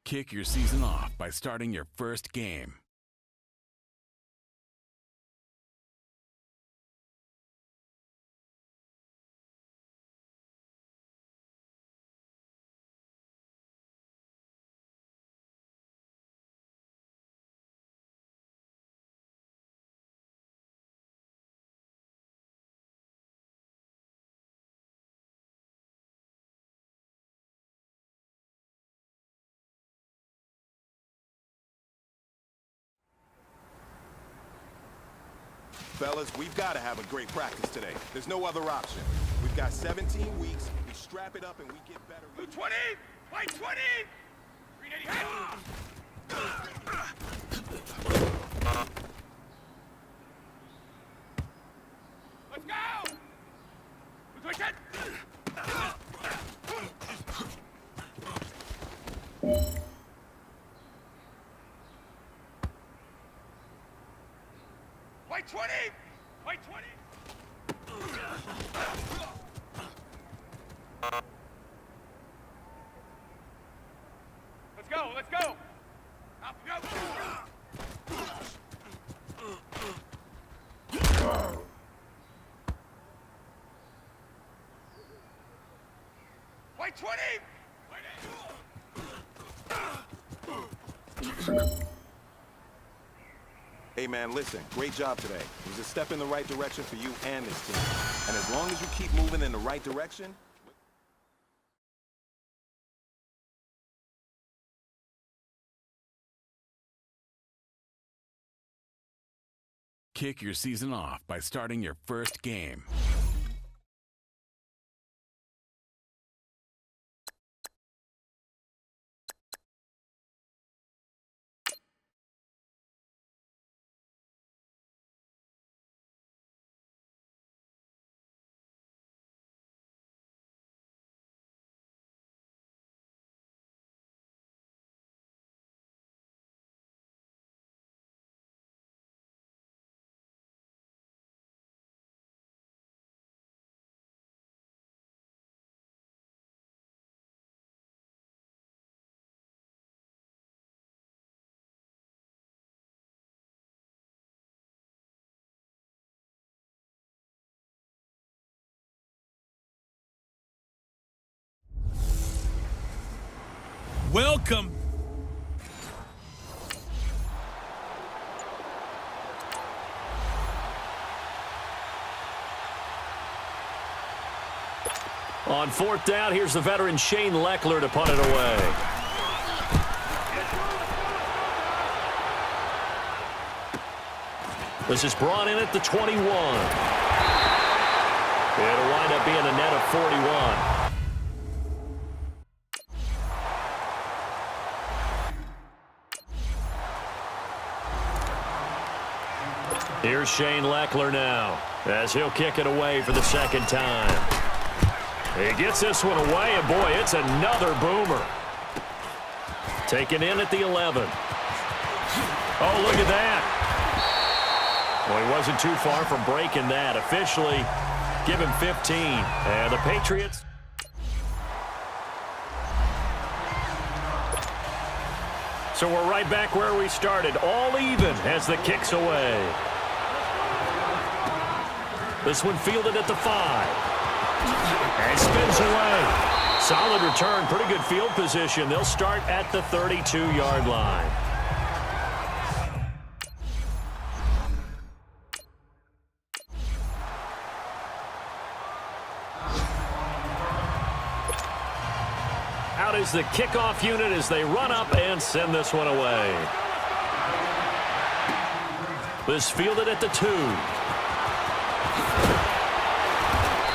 Kick your season off by starting your first game. Fellas, we've got to have a great practice today. There's no other option. We've got 17 weeks. We strap it up and we get better. 220! Fight 20! 380 Let's go! 210! Fight 20! Fight 20! Let's go, let's go! Up, go! Fight 20! Hey man, listen, great job today. It was a step in the right direction for you and this team. And as long as you keep moving in the right direction... Kick your season off by starting your first game. Welcome. On fourth down, here's the veteran Shane Leckler to punt it away. This is brought in at the 21. It'll wind up being a net of 41. Here's Shane Leckler now, as he'll kick it away for the second time. He gets this one away, and boy, it's another boomer. Taken in at the 11. Oh, look at that. Well, he wasn't too far from breaking that. Officially, give him 15. And the Patriots... So we're right back where we started, all even as the kick's away. This one fielded at the 5. And spins away. Solid return, pretty good field position. They'll start at the 32-yard line. Out is the kickoff unit as they run up and send this one away. This fielded at the 2.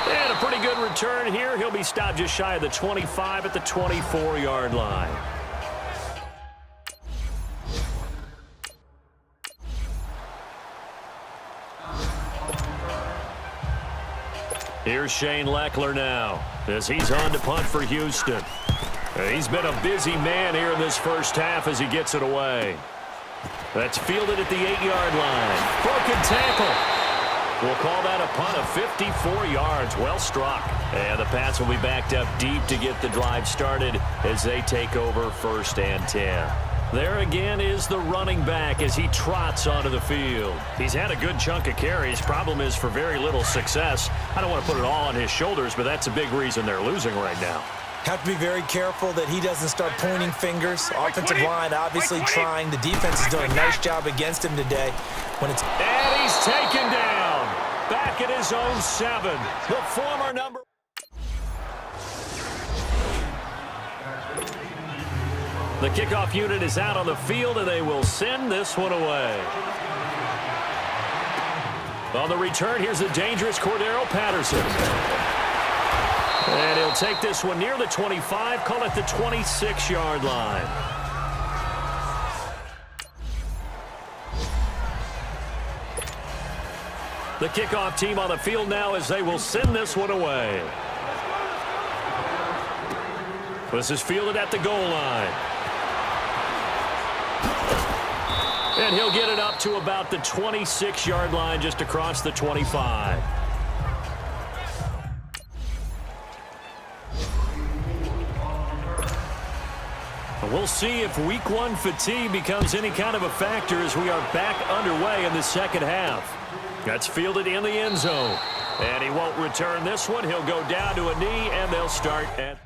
And a pretty good return here. He'll be stopped just shy of the 25 at the 24-yard line. Here's Shane Leckler now, as he's on to punt for Houston. He's been a busy man here in this first half as he gets it away. That's fielded at the 8-yard line. Broken tackle. We'll call that a punt of 54 yards. Well struck. And the Pats will be backed up deep to get the drive started as they take over 1st and 10. There again is the running back as he trots onto the field. He's had a good chunk of carries. Problem is for very little success. I don't want to put it all on his shoulders, but that's a big reason they're losing right now. Have to be very careful that he doesn't start pointing fingers. Offensive line obviously trying. The defense is doing a nice job against him today. And he's taken down. Back at his own 7. The former number. The kickoff unit is out on the field, and they will send this one away. On the return, here's the dangerous Cordero Patterson. And he'll take this one near the 25, call it the 26-yard line. The kickoff team on the field now as they will send this one away. This is fielded at the goal line. And he'll get it up to about the 26-yard line just across the 25. We'll see if week 1 fatigue becomes any kind of a factor as we are back underway in the second half. That's fielded in the end zone. And he won't return this one. He'll go down to a knee, and they'll start at...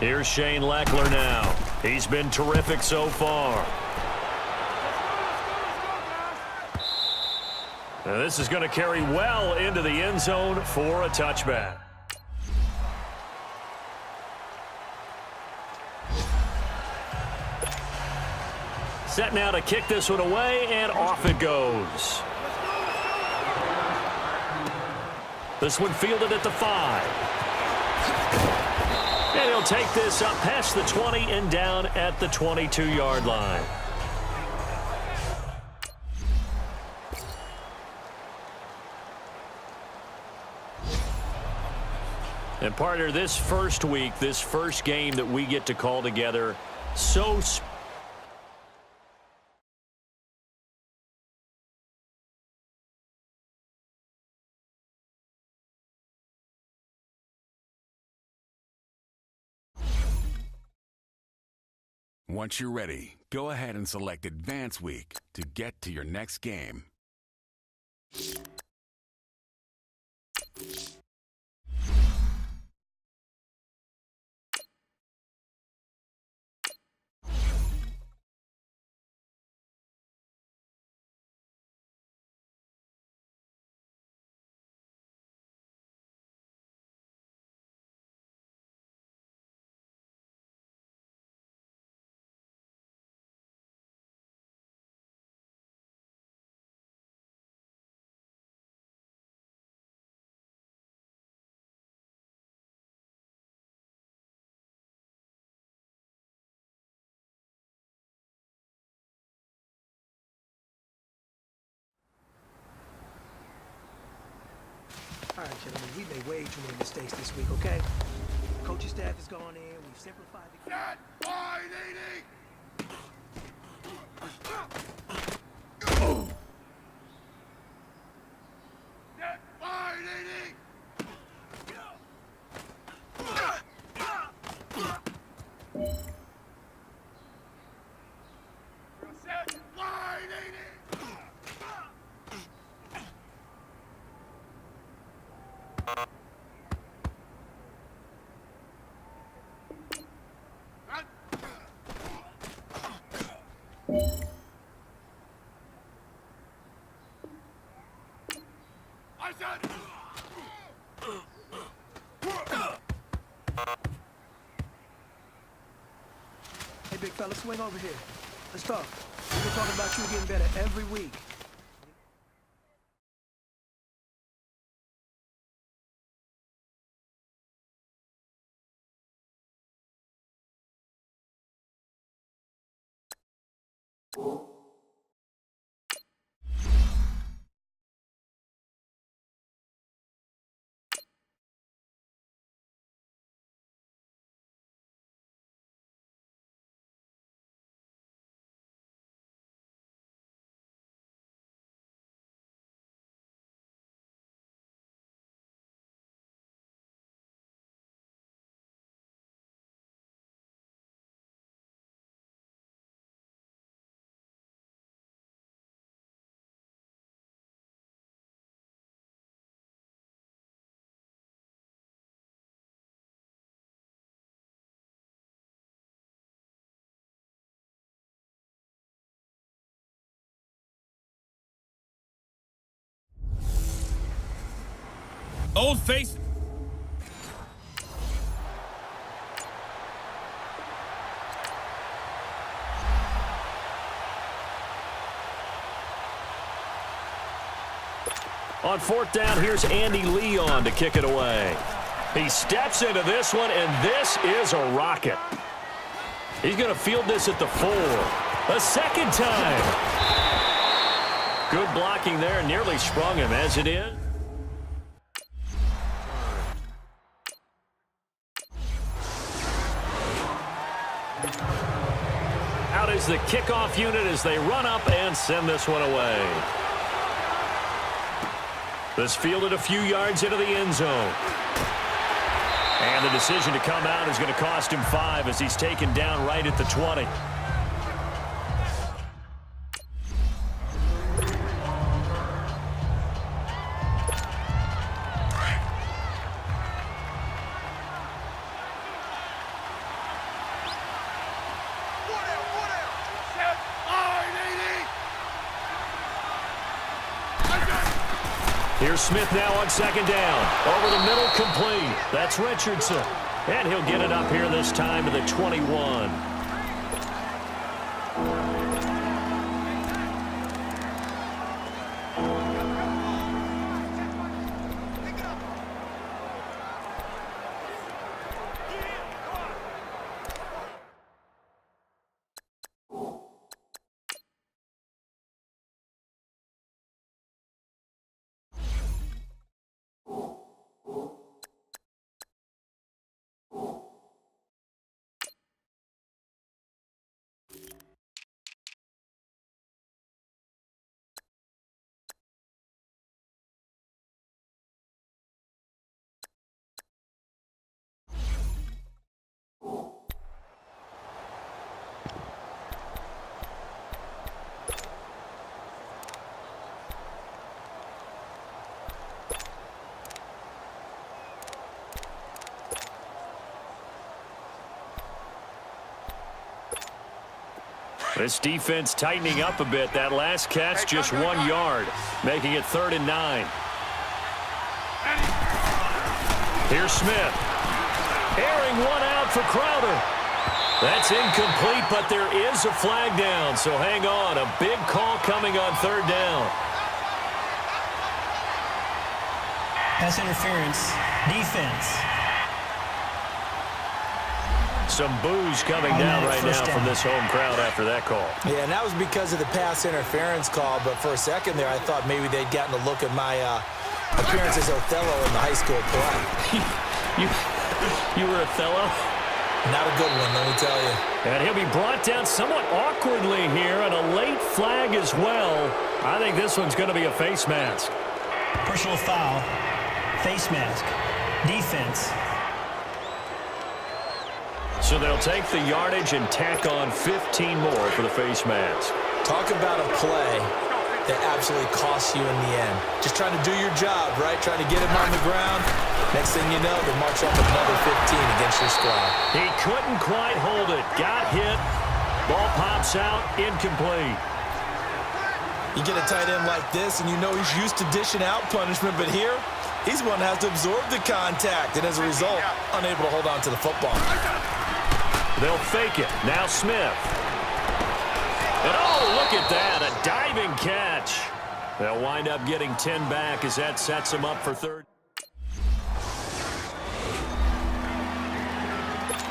Here's Shane Leckler now. He's been terrific so far. Now this is going to carry well into the end zone for a touchback. Set now to kick this one away, and off it goes. This one fielded at the 5. And he'll take this up past the 20 and down at the 22-yard line. And partner, this first week, this first game that we get to call together, so Once you're ready, go ahead and select Advance Week to get to your next game. All right, gentlemen, we made way too many mistakes this week, okay? Coaching staff has gone in. We've simplified the... Set wide 80! Set wide 80! Set wide 80! I said... Hey, big fella, swing over here. Let's talk. We've been talking about you getting better every week. Old face. On fourth down, here's Andy Leon to kick it away. He steps into this one, and this is a rocket. He's going to field this at the 4. A second time. Good blocking there, nearly sprung him as it is. Out is the kickoff unit as they run up and send this one away. This fielded a few yards into the end zone. And the decision to come out is going to cost him 5 as he's taken down right at the 20. Here's Smith now on second down. Over the middle, complete. That's Richardson. And he'll get it up here this time to the 21. This defense tightening up a bit. That last catch just 1 yard, making it 3rd and 9. Here's Smith. Airing one out for Crowder. That's incomplete, but there is a flag down, so hang on. A big call coming on 3rd down. Pass interference. Defense. Some boos coming down right now from this home crowd after that call. Yeah, and that was because of the pass interference call, but for a second there, I thought maybe they'd gotten a look at my appearance as Othello in the high school play. You were Othello? Not a good one, let me tell you. And he'll be brought down somewhat awkwardly here, and a late flag as well. I think this one's going to be a face mask. Personal foul. Face mask. Defense. So they'll take the yardage and tack on 15 more for the face mask. Talk about a play that absolutely costs you in the end. Just trying to do your job, right? Trying to get him on the ground. Next thing you know, they march up another 15 against your squad. He couldn't quite hold it. Got hit. Ball pops out. Incomplete. You get a tight end like this, and you know he's used to dishing out punishment, but here, he's the one that has to absorb the contact, and as a result, unable to hold on to the football. They'll fake it. Now Smith. And oh, look at that. A diving catch. They'll wind up getting 10 back as that sets them up for 3rd.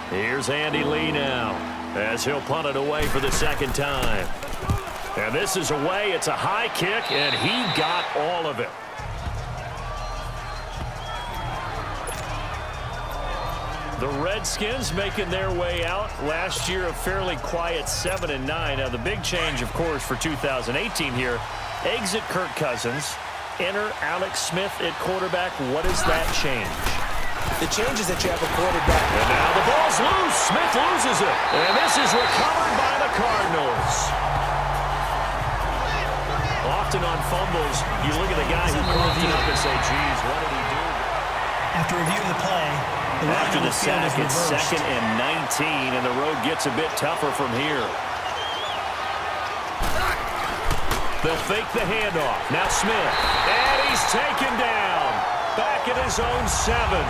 Here's Andy Lee now as he'll punt it away for the 2nd time. And this is away. It's a high kick, and he got all of it. The Redskins making their way out. Last year, a fairly quiet 7-9. Now, the big change, of course, for 2018 here, exit Kirk Cousins, enter Alex Smith at quarterback. What does that change? The change is that you have a quarterback. And now the ball's loose. Smith loses it. And this is recovered by the Cardinals. Often on fumbles, you look at the guy who caught it up and say, geez, what did he do? After reviewing the play, after the sack, it's 2nd and 19, and the road gets a bit tougher from here. They'll fake the handoff. Now Smith. And he's taken down. Back back at his own 7.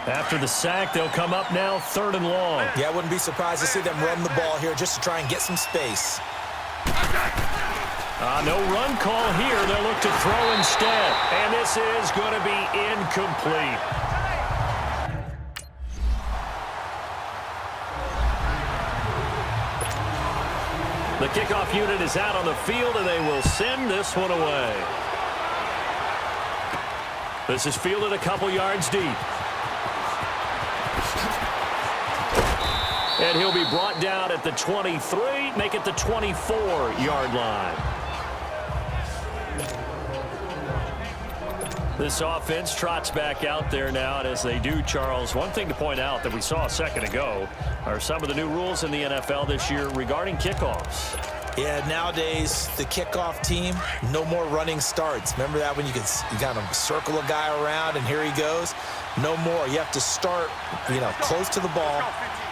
After the sack, they'll come up now 3rd and long. Yeah, I wouldn't be surprised to see them run the ball here just to try and get some space. No run call here. They'll look to throw instead. And this is going to be incomplete. The kickoff unit is out on the field, and they will send this one away. This is fielded a couple yards deep. And he'll be brought down at the 23, make it the 24-yard line. This offense trots back out there now, and as they do, Charles, one thing to point out that we saw a second ago are some of the new rules in the NFL this year regarding kickoffs. Yeah, nowadays, the kickoff team, no more running starts. Remember that when you kind of circle a guy around and here he goes? No more. You have to start, close to the ball.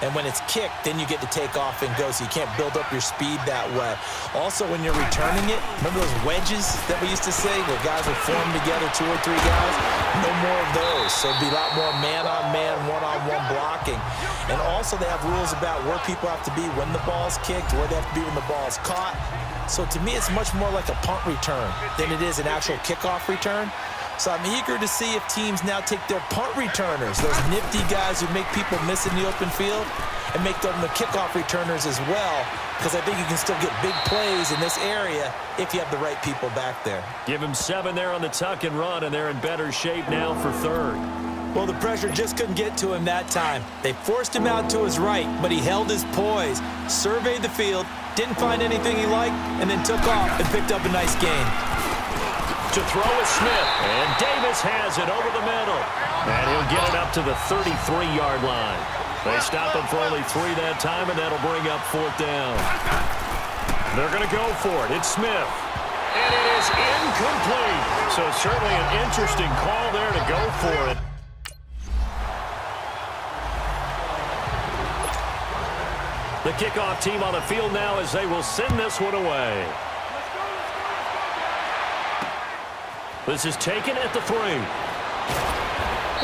And when it's kicked, then you get to take off and go, so you can't build up your speed that way. Also, when you're returning it, remember those wedges that we used to say where guys would form together, 2 or 3 guys? No more of those. So it'd be a lot more man-on-man, one-on-one blocking. And also, they have rules about where people have to be when the ball's kicked, where they have to be when the ball's caught. So to me, it's much more like a punt return than it is an actual kickoff return. So I'm eager to see if teams now take their punt returners, those nifty guys who make people miss in the open field, and make them the kickoff returners as well, because I think you can still get big plays in this area if you have the right people back there. Give him 7 there on the tuck and run, and they're in better shape now for 3rd. Well, the pressure just couldn't get to him that time. They forced him out to his right, but he held his poise, surveyed the field, didn't find anything he liked, and then took off and picked up a nice gain. To throw is Smith, and Davis has it over the middle. And he'll get it up to the 33-yard line. They stop him for only 3 that time, and that'll bring up 4th down. They're going to go for it. It's Smith. And it is incomplete. So certainly an interesting call there to go for it. The kickoff team on the field now as they will send this one away. This is taken at the 3.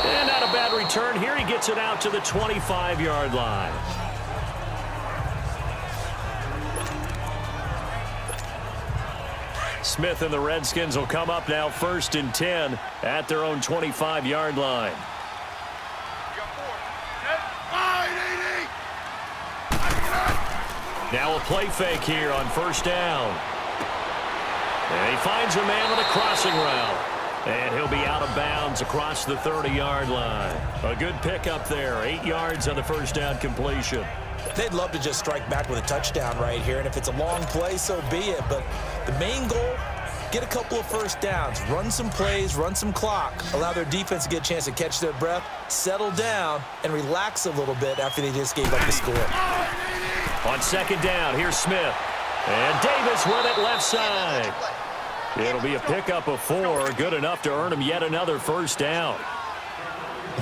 And not a bad return here. He gets it out to the 25-yard line. Smith and the Redskins will come up now 1st and 10 at their own 25-yard line. Now a play fake here on 1st down. And he finds a man with a crossing route. And he'll be out of bounds across the 30-yard line. A good pickup there. 8 yards on the 1st down completion. They'd love to just strike back with a touchdown right here. And if it's a long play, so be it. But the main goal, get a couple of 1st downs. Run some plays, run some clock. Allow their defense to get a chance to catch their breath, settle down, and relax a little bit after they just gave up the score. On 2nd down, here's Smith. And Davis with it left side. It'll be a pickup of 4, good enough to earn him yet another 1st down.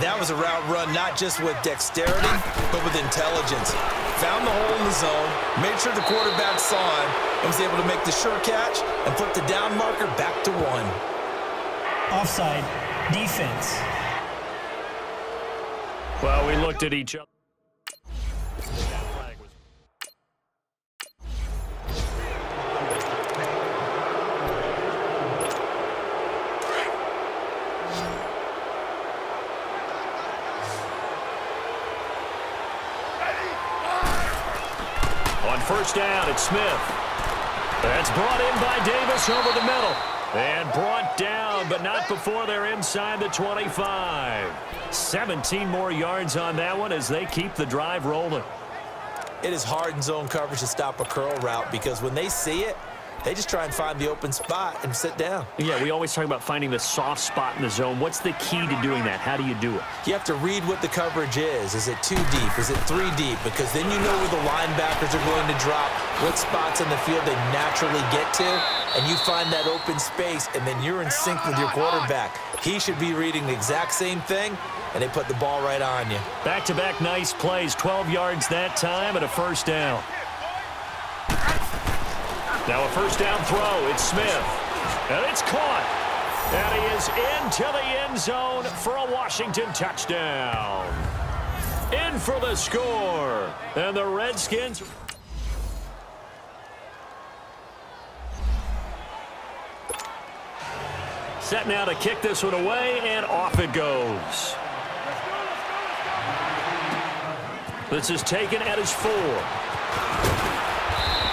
That was a route run not just with dexterity, but with intelligence. Found the hole in the zone, made sure the quarterback saw him, and was able to make the sure catch and flip the down marker back to 1. Offside, defense. Well, we looked at each other. On 1st down, it's Smith. That's brought in by Davis over the middle. And brought down, but not before they're inside the 25. 17 more yards on that one as they keep the drive rolling. It is hard in zone coverage to stop a curl route because when they see it, They just try and find the open spot and sit down. Yeah, we always talk about finding the soft spot in the zone. What's the key to doing that? How do you do it? You have to read what the coverage is. Is it 2 deep? Is it 3 deep? Because then you know where the linebackers are going to drop, what spots in the field they naturally get to, and you find that open space, and then you're in sync with your quarterback. He should be reading the exact same thing, and they put the ball right on you. Back-to-back nice plays, 12 yards that time and a first down. Now a first down throw. It's Smith. And it's caught. And he is into the end zone for a Washington touchdown. In for the score. And the Redskins... set now to kick this one away, and off it goes. This is taken at his 4.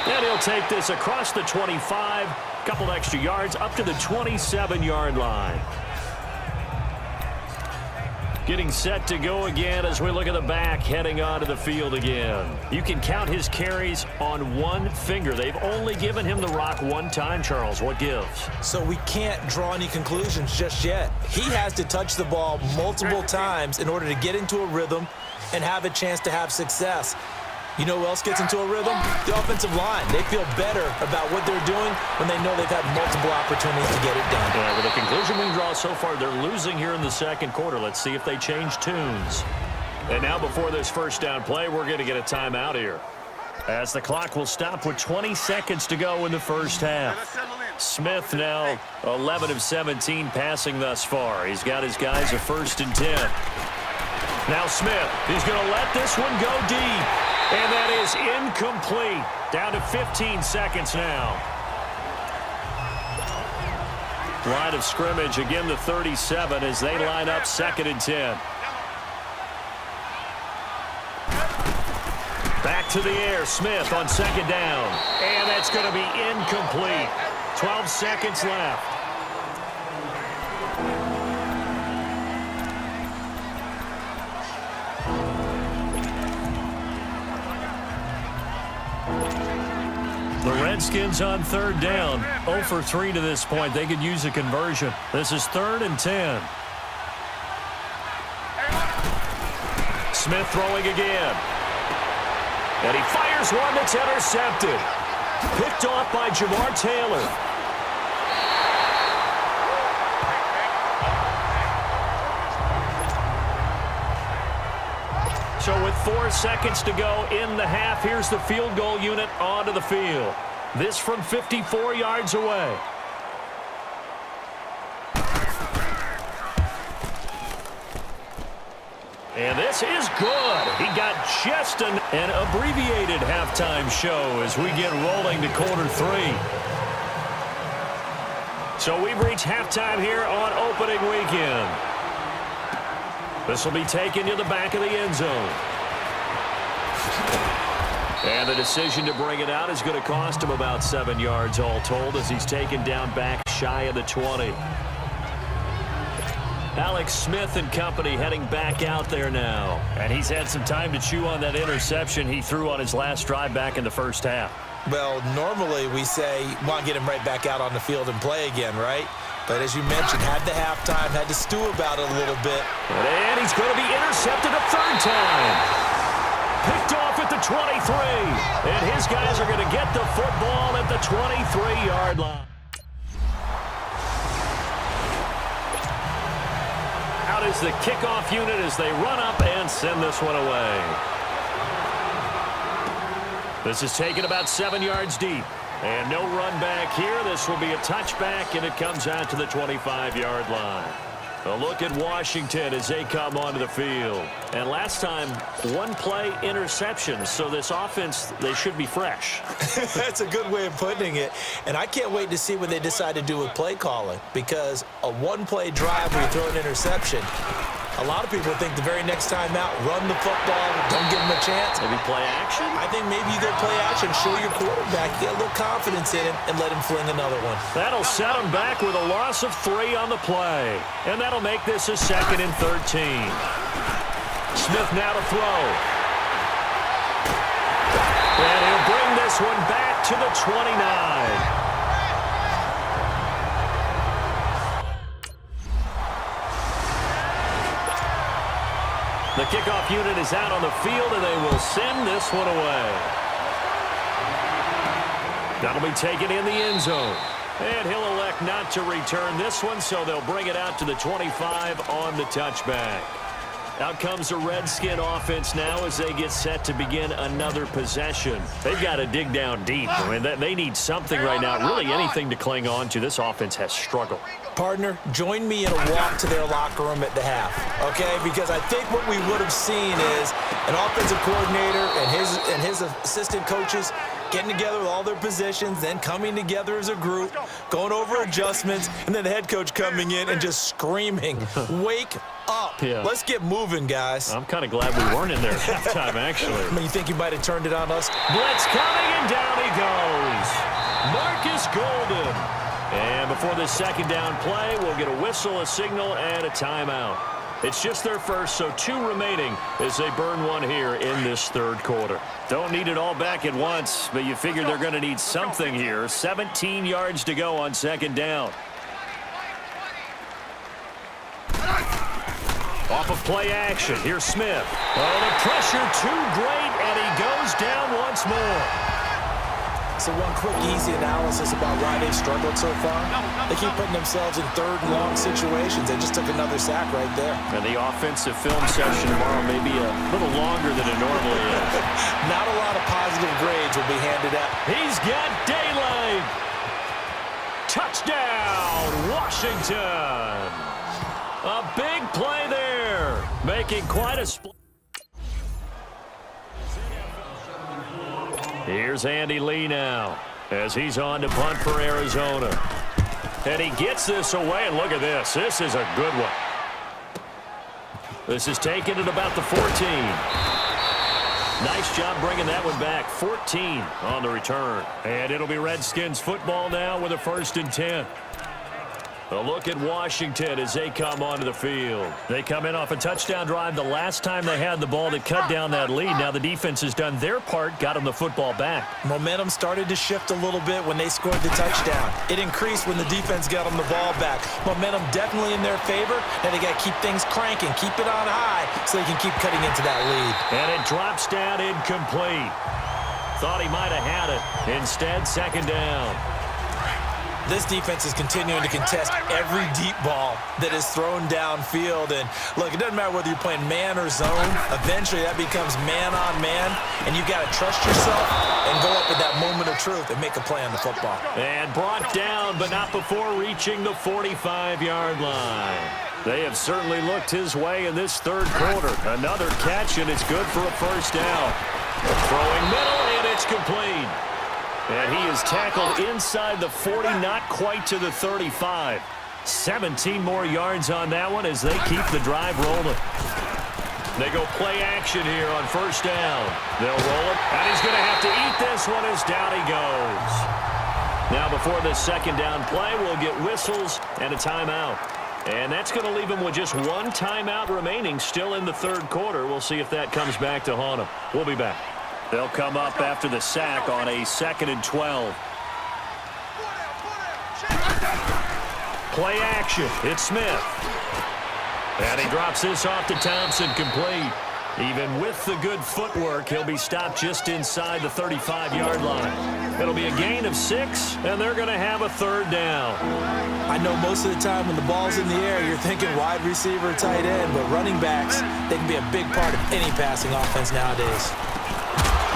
And he'll take this across the 25, couple extra yards, up to the 27-yard line. Getting set to go again as we look at the back, heading onto the field again. You can count his carries on one finger. They've only given him the rock one time, Charles. What gives? So we can't draw any conclusions just yet. He has to touch the ball multiple times in order to get into a rhythm and have a chance to have success. You know who else gets into a rhythm? The offensive line. They feel better about what they're doing when they know they've had multiple opportunities to get it done. Yeah, with the conclusion we can draw so far, they're losing here in the second quarter. Let's see if they change tunes. And now before this first down play, we're going to get a timeout here, as the clock will stop with 20 seconds to go in the first half. Smith now 11 of 17 passing thus far. He's got his guys a 1st and 10. Now Smith, he's going to let this one go deep. And that is incomplete. Down to 15 seconds now. Line of scrimmage, again the 37 as they line up 2nd and 10. Back to the air, Smith on 2nd down. And that's going to be incomplete. 12 seconds left. The Redskins on 3rd down, 0 for 3 to this point. They could use a conversion. This is 3rd and 10. Smith throwing again. And he fires one that's intercepted. Picked off by Jamar Taylor. So with 4 seconds to go in the half, here's the field goal unit onto the field. This from 54 yards away. And this is good. He got just an abbreviated halftime show as we get rolling to quarter 3. So we've reached halftime here on opening weekend. This will be taken to the back of the end zone. And the decision to bring it out is going to cost him about 7 yards all told as he's taken down back shy of the 20. Alex Smith and company heading back out there now. And he's had some time to chew on that interception he threw on his last drive back in the first half. Well, normally we say, want to get him right back out on the field and play again, right? But as you mentioned, had the halftime, had to stew about it a little bit. And he's going to be intercepted a 3rd time. Picked off at the 23. And his guys are going to get the football at the 23-yard line. Out is the kickoff unit as they run up and send this one away. This is taken about 7 yards deep. And no run back here. This will be a touchback, and it comes out to the 25-yard line. A look at Washington as they come onto the field. And last time, 1 play interception. So this offense, they should be fresh. That's a good way of putting it. And I can't wait to see what they decide to do with play calling. Because a 1-play drive where you throw an interception, a lot of people think the very next time out, run the football, don't give them a chance. Maybe play action? I think maybe you go play action, show your quarterback, get a little confidence in him, and let him fling another one. That'll set him back with a loss of 3 on the play. And that'll make this a 2nd and 13. Smith now to throw. And he'll bring this one back to the 29. The kickoff unit is out on the field, and they will send this one away. That'll be taken in the end zone. And he'll elect not to return this one, so they'll bring it out to the 25 on the touchback. Out comes the Redskin offense now as they get set to begin another possession. They've got to dig down deep. I mean, they need something right now, really anything to cling on to. This offense has struggled. Partner, join me in a walk to their locker room at the half, okay? Because I think what we would have seen is an offensive coordinator and his assistant coaches getting together with all their positions, then coming together as a group, going over adjustments, and then the head coach coming in and just screaming, wake up. Yeah. Let's get moving, guys. I'm kind of glad we weren't in there at halftime, actually. I mean, you think you might have turned it on us? Blitz coming, and down he goes. Marcus Golden. And before the second down play, we'll get a whistle, a signal, and a timeout. It's just their first, so 2 remaining as they burn one here in this third quarter. Don't need it all back at once, but you figure they're going to need something here. 17 yards to go on second down. Off of play action, here's Smith. Oh, the pressure too great, and he goes down once more. So one quick, easy analysis about why they've struggled so far. They keep putting themselves in third and long situations. They just took another sack right there. And the offensive film session tomorrow may be a little longer than it normally is. Not a lot of positive grades will be handed out. He's got daylight. Touchdown, Washington. A big play there, making quite a split. Here's Andy Lee now as he's on to punt for Arizona. And he gets this away, and look at this. This is a good one. This is taken at about the 14. Nice job bringing that one back. 14 on the return. And it'll be Redskins football now with a 1st and 10. A look at Washington as they come onto the field. They come in off a touchdown drive the last time they had the ball to cut down that lead. Now the defense has done their part, got them the football back. Momentum started to shift a little bit when they scored the touchdown. It increased when the defense got them the ball back. Momentum definitely in their favor. Now they got to keep things cranking, keep it on high so they can keep cutting into that lead. And it drops down incomplete. Thought he might have had it. Instead, second down. This defense is continuing to contest every deep ball that is thrown downfield. And, look, it doesn't matter whether you're playing man or zone. Eventually, that becomes man-on-man, and you've got to trust yourself and go up at that moment of truth and make a play on the football. And brought down, but not before reaching the 45-yard line. They have certainly looked his way in this third quarter. Another catch, and it's good for a 1st down. Throwing middle, and it's complete. And he is tackled inside the 40, not quite to the 35. 17 more yards on that one as they keep the drive rolling. They go play action here on 1st down. They'll roll it, and he's going to have to eat this one as down he goes. Now before this second down play, we'll get whistles and a timeout. And that's going to leave him with just 1 timeout remaining still in the third quarter. We'll see if that comes back to haunt him. We'll be back. They'll come up after the sack on a 2nd and 12. Play action. It's Smith. And he drops this off to Thompson, complete. Even with the good footwork, he'll be stopped just inside the 35-yard line. It'll be a gain of 6, and they're going to have a 3rd down. I know most of the time when the ball's in the air, you're thinking wide receiver, tight end, but running backs, they can be a big part of any passing offense nowadays.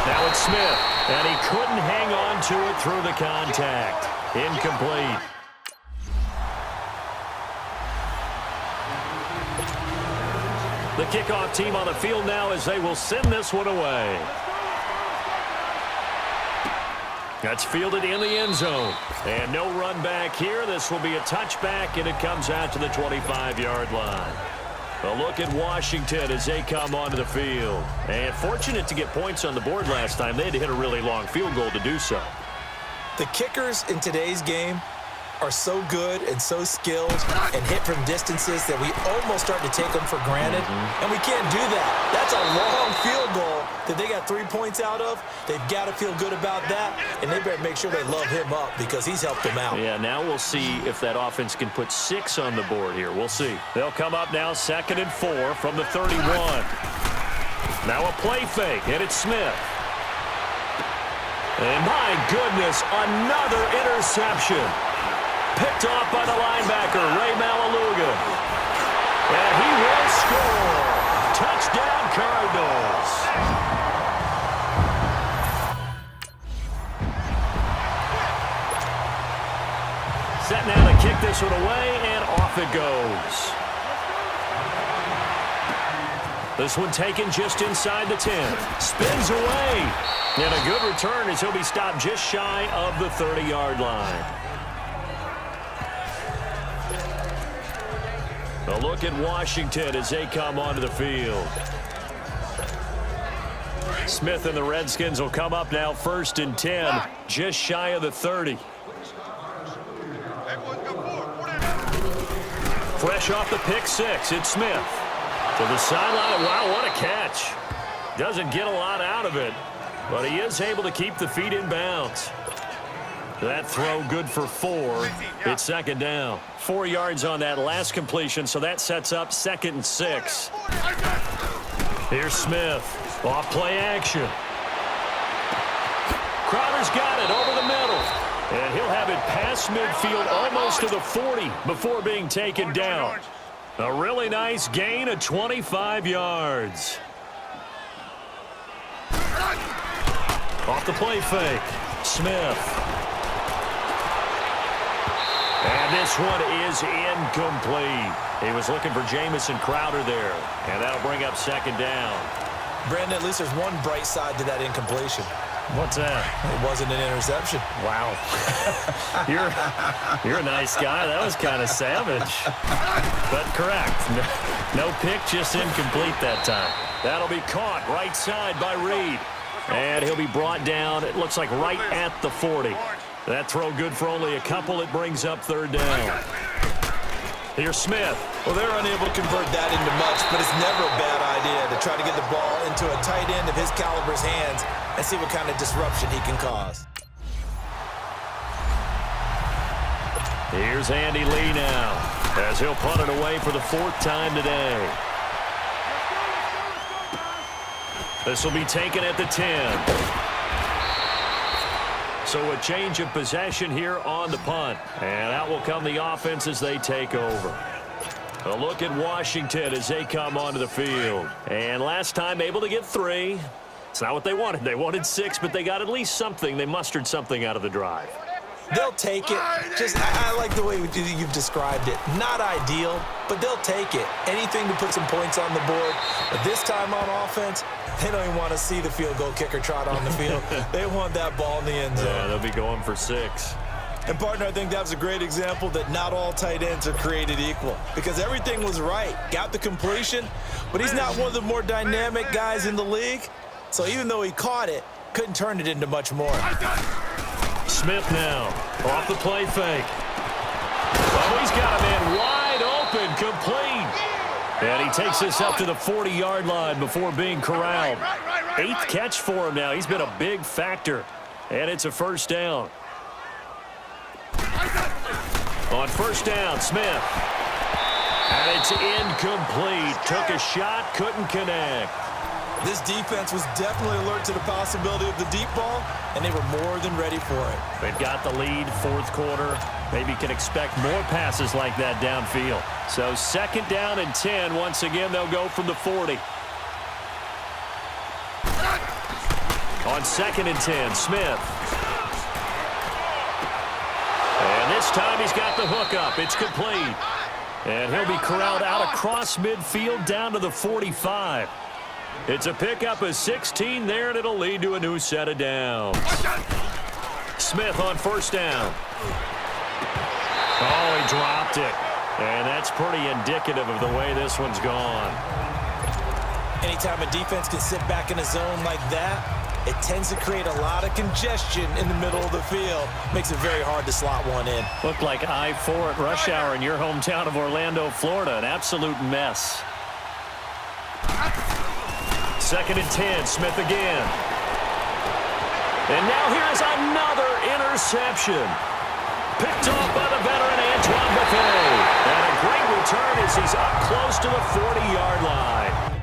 Now it's Smith, and he couldn't hang on to it through the contact. Incomplete. The kickoff team on the field now as they will send this one away. That's fielded in the end zone. And no run back here. This will be a touchback, and it comes out to the 25-yard line. A look at Washington as they come onto the field. And fortunate to get points on the board last time. They had to hit a really long field goal to do so. The kickers in today's game are so good and so skilled and hit from distances that we almost start to take them for granted. And we can't do that. That's a long field goal that they got 3 points out of. They've got to feel good about that, and they better make sure they love him up because he's helped them out. Yeah, now we'll see if that offense can put 6 on the board here. We'll see. They'll come up now 2nd and 4 from the 31. Now a play fake, and it's Smith. And my goodness, another interception. Picked off by the linebacker, Ray Malaluga. And he will score. Touchdown, Cardinals. Set now to kick this one away, and off it goes. This one taken just inside the 10. Spins away. And a good return as he'll be stopped just shy of the 30-yard line. A look at Washington as they come onto the field. Smith and the Redskins will come up now 1st and 10, just shy of the 30. Fresh off the pick six, it's Smith. To the sideline. Wow, what a catch. Doesn't get a lot out of it, but he is able to keep the feet in bounds. That throw good for 4. It's 2nd down. 4 yards on that last completion, so that sets up 2nd and 6. Here's Smith. Off play action. Crowder's got it over the middle. And he'll have it past midfield almost to the 40 before being taken down. A really nice gain of 25 yards. Off the play fake. Smith. And this one is incomplete. He was looking for Jamison Crowder there. And that'll bring up 2nd down. Brandon, at least there's one bright side to that incompletion. What's that? It wasn't an interception. Wow. You're a nice guy. That was kind of savage. But correct. No pick, just incomplete that time. That'll be caught right side by Reed. And he'll be brought down, it looks like right at the 40. That throw good for only a couple. It brings up 3rd down. Here's Smith. Well, they're unable to convert that into much, but it's never a bad idea to try to get the ball into a tight end of his caliber's hands and see what kind of disruption he can cause. Here's Andy Lee now, as he'll punt it away for the 4th time today. This will be taken at the 10. So a change of possession here on the punt. And out will come the offense as they take over. A look at Washington as they come onto the field. And last time able to get 3. It's not what they wanted. They wanted 6, but they got at least something. They mustered something out of the drive. They'll take it. I like the way you've described it. Not ideal, but they'll take it. Anything to put some points on the board. But this time on offense, they don't even want to see the field goal kicker trot on the field. They want that ball in the end zone. Yeah, they'll be going for 6. And, partner, I think that was a great example that not all tight ends are created equal. Because everything was right. Got the completion, but he's not one of the more dynamic guys in the league. So even though he caught it, couldn't turn it into much more. Smith now, off the play fake. Oh, he's got a man wide open, complete. And he takes this up to the 40-yard line before being corralled. 8th catch for him now. He's been a big factor. And it's a 1st down. On 1st down, Smith. And it's incomplete. Took a shot, couldn't connect. This defense was definitely alert to the possibility of the deep ball, and they were more than ready for it. They've got the lead, 4th quarter. Maybe can expect more passes like that downfield. So 2nd down and 10. Once again, they'll go from the 40. On 2nd and 10, Smith. And this time he's got the hook up. It's complete. And he'll be corralled out across midfield down to the 45. It's a pickup of 16 there, and it'll lead to a new set of downs. Smith on 1st down. Oh, he dropped it. And that's pretty indicative of the way this one's gone. Anytime a defense can sit back in a zone like that, it tends to create a lot of congestion in the middle of the field. Makes it very hard to slot one in. Looked like I-4 at rush hour in your hometown of Orlando, Florida. An absolute mess. 2nd and 10, Smith again. And now here's another interception. Picked off by the veteran Antoine Buffet. And a great return as he's up close to the 40-yard line.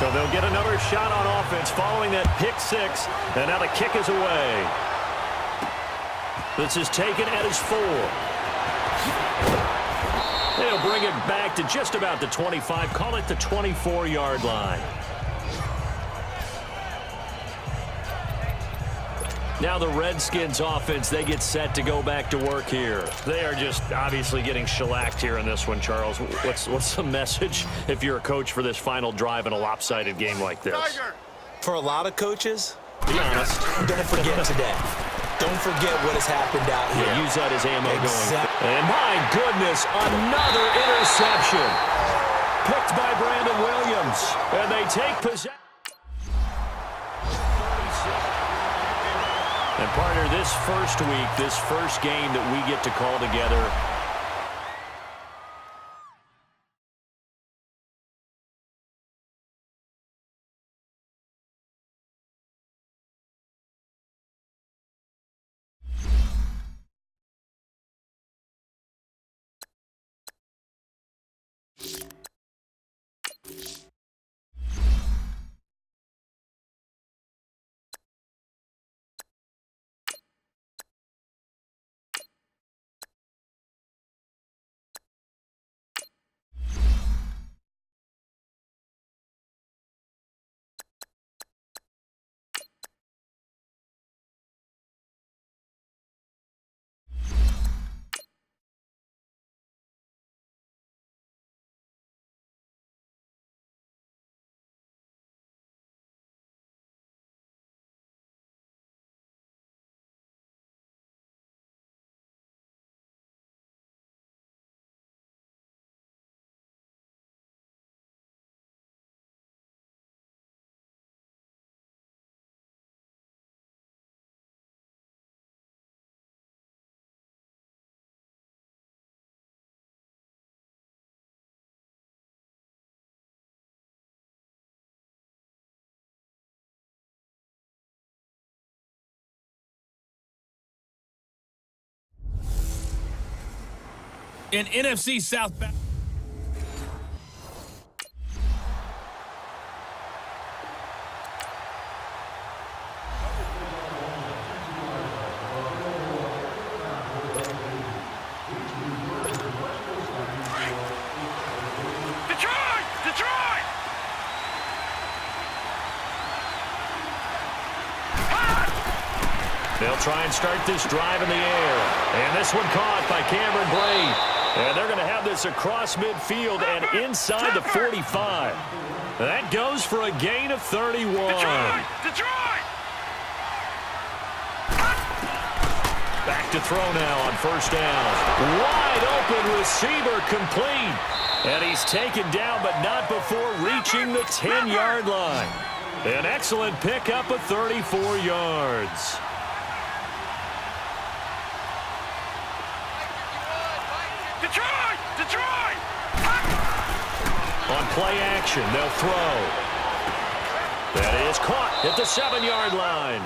So they'll get another shot on offense following that pick six. And now the kick is away. This is taken at his 4. They'll bring it back to just about the 25. Call it the 24-yard line. Now the Redskins offense, they get set to go back to work here. They are just obviously getting shellacked here in this one, Charles. What's the message if you're a coach for this final drive in a lopsided game like this? For a lot of coaches, be honest. Don't forget today. Don't forget what has happened out here. Yeah, use that as ammo going. And my goodness, another interception. Picked by Brandon Williams. And they take possession. And partner, this first week, this first game that we get to call together, in NFC South. Detroit! They'll try and start this drive in the air. And this one caught by Cameron Brate. And they're going to have this across midfield and inside the 45. That goes for a gain of 31. Detroit! Back to throw now on first down. Wide open receiver complete. And he's taken down, but not before reaching the 10-yard line. An excellent pickup of 34 yards. Detroit! On play action, they'll throw. That is caught at the 7-yard line.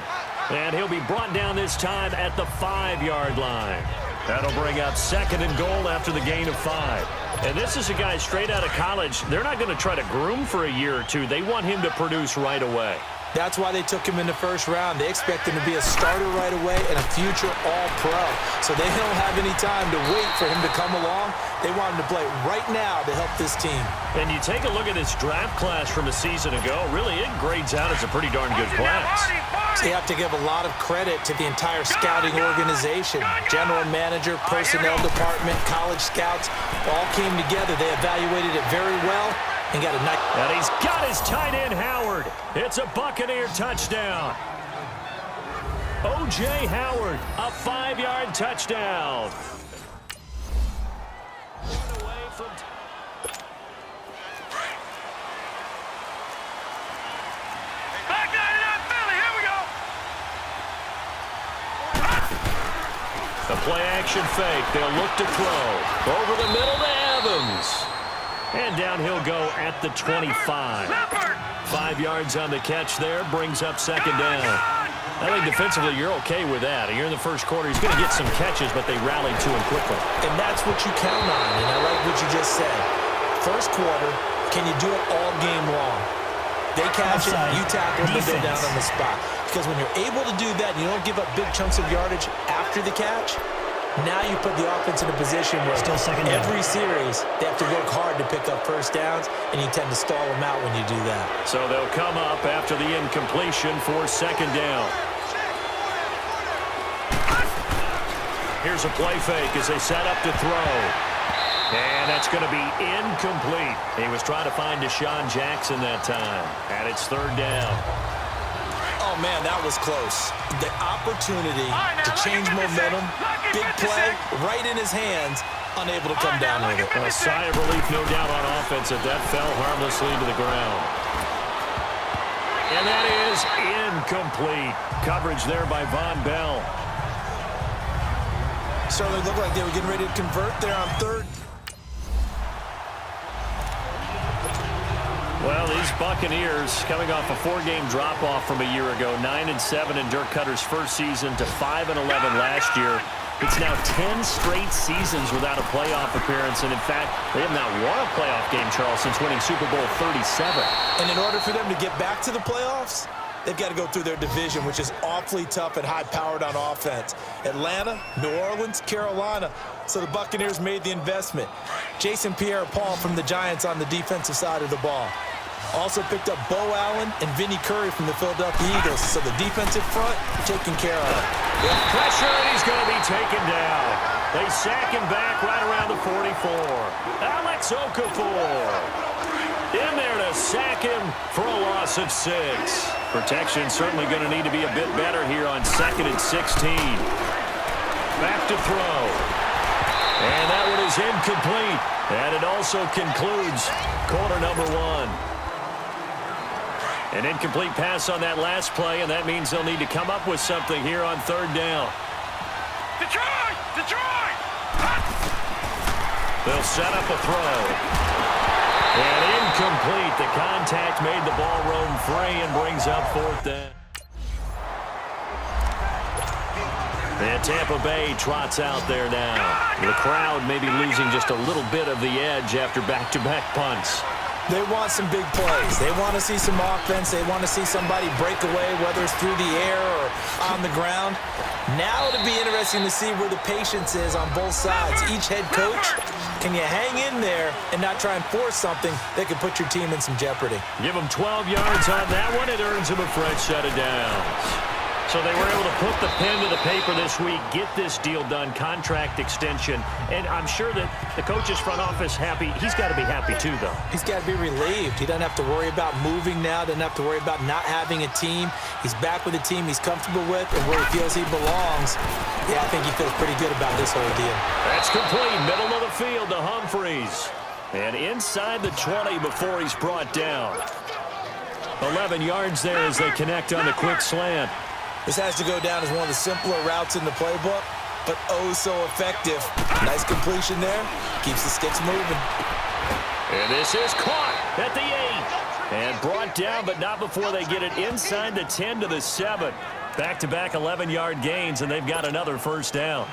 And he'll be brought down this time at the 5-yard line. That'll bring up 2nd and goal after the gain of 5. And this is a guy straight out of college. They're not going to try to groom for a year or two. They want him to produce right away. That's why they took him in the first round. They expect him to be a starter right away and a future All-Pro. So they don't have any time to wait for him to come along. They want him to play right now to help this team. And you take a look at this draft class from a season ago, really it grades out as a pretty darn good class. So you have to give a lot of credit to the entire scouting organization. General manager, personnel department, college scouts all came together. They evaluated it very well. And got a nice. And he's got his tight end, Howard. It's a Buccaneer touchdown. O.J. Howard, a 5-yard touchdown. Away from Back 99 Philly, here we go! the play action fake. They'll look to throw. Over the middle to Evans. And down he'll go at the 25. 5 yards on the catch there, brings up 2nd down. I think defensively you're okay with that. You're in the first quarter. He's going to get some catches, but they rallied to him quickly. And that's what you count on, and I like what you just said. First quarter, can you do it all game long? They catch Offside. it, you tackle them, and they're down Defense. on the spot. Because when you're able to do that, and you don't give up big chunks of yardage after the catch, now you put the offense in a position where Still second down. every series they have to work hard to pick up first downs, and you tend to stall them out when you do that. So they'll come up after the incompletion for second down. Here's a play fake as they set up to throw. And that's going to be incomplete. He was trying to find Deshaun Jackson that time. And it's third down. Oh, man, that was close. The opportunity to change momentum, big play, right in his hands, unable to come down with it. A sigh of relief, no doubt, on offense that fell harmlessly to the ground. And that is incomplete. Coverage there by Von Bell. Certainly looked like they were getting ready to convert there on third. Well, these Buccaneers coming off a 4-game drop-off from a year ago, 9-7 in Dirk Cutter's first season to 5-11 last year. It's now 10 straight seasons without a playoff appearance, and in fact, they have not won a playoff game, Charles, since winning Super Bowl 37. And in order for them to get back to the playoffs, they've got to go through their division, which is awfully tough and high-powered on offense. Atlanta, New Orleans, Carolina. So the Buccaneers made the investment. Jason Pierre-Paul from the Giants on the defensive side of the ball. Also picked up Bo Allen and Vinnie Curry from the Philadelphia Eagles. So the defensive front taken care of. With pressure, and he's going to be taken down. They sack him back right around the 44. Alex Okafor in there to sack him for a loss of 6. Protection certainly going to need to be a bit better here on 2nd and 16. Back to throw. And that one is incomplete. And it also concludes quarter number 1. An incomplete pass on that last play, and that means they'll need to come up with something here on third down. Detroit! Detroit! They'll set up a throw. And incomplete. The contact made the ball roam free and brings up fourth down. And Tampa Bay trots out there now. The crowd may be losing just a little bit of the edge after back-to-back punts. They want some big plays. They want to see some offense. They want to see somebody break away, whether it's through the air or on the ground. Now it'll be interesting to see where the patience is on both sides. Each head coach, can you hang in there and not try and force something that could put your team in some jeopardy? Give them 12 yards on that one. It earns them a fresh set of downs. So they were able to put the pen to the paper this week, get this deal done, contract extension. And I'm sure that the coach's front office happy. He's got to be happy too, though. He's got to be relieved. He doesn't have to worry about moving now, doesn't have to worry about not having a team. He's back with a team he's comfortable with and where he feels he belongs. Yeah, I think he feels pretty good about this whole deal. That's complete. Middle of the field to Humphreys. And inside the 20 before he's brought down. 11 yards there as they connect on the quick slant. This has to go down as one of the simpler routes in the playbook, but oh so effective. Nice completion there. Keeps the sticks moving. And this is caught at the 8. And brought down, but not before they get it inside the 10 to the 7. Back-to-back 11-yard gains, and they've got another first down.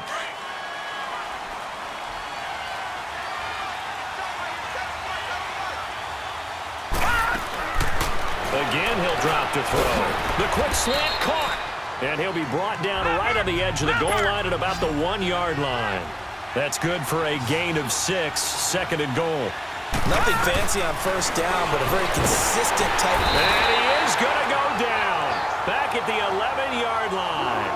Again, he'll drop to throw. The quick slant caught. And he'll be brought down right on the edge of the goal line at about the 1-yard line. That's good for a gain of 6, second and goal. Nothing fancy on first down, but a very consistent type. And he is going to go down. Back at the 11-yard line.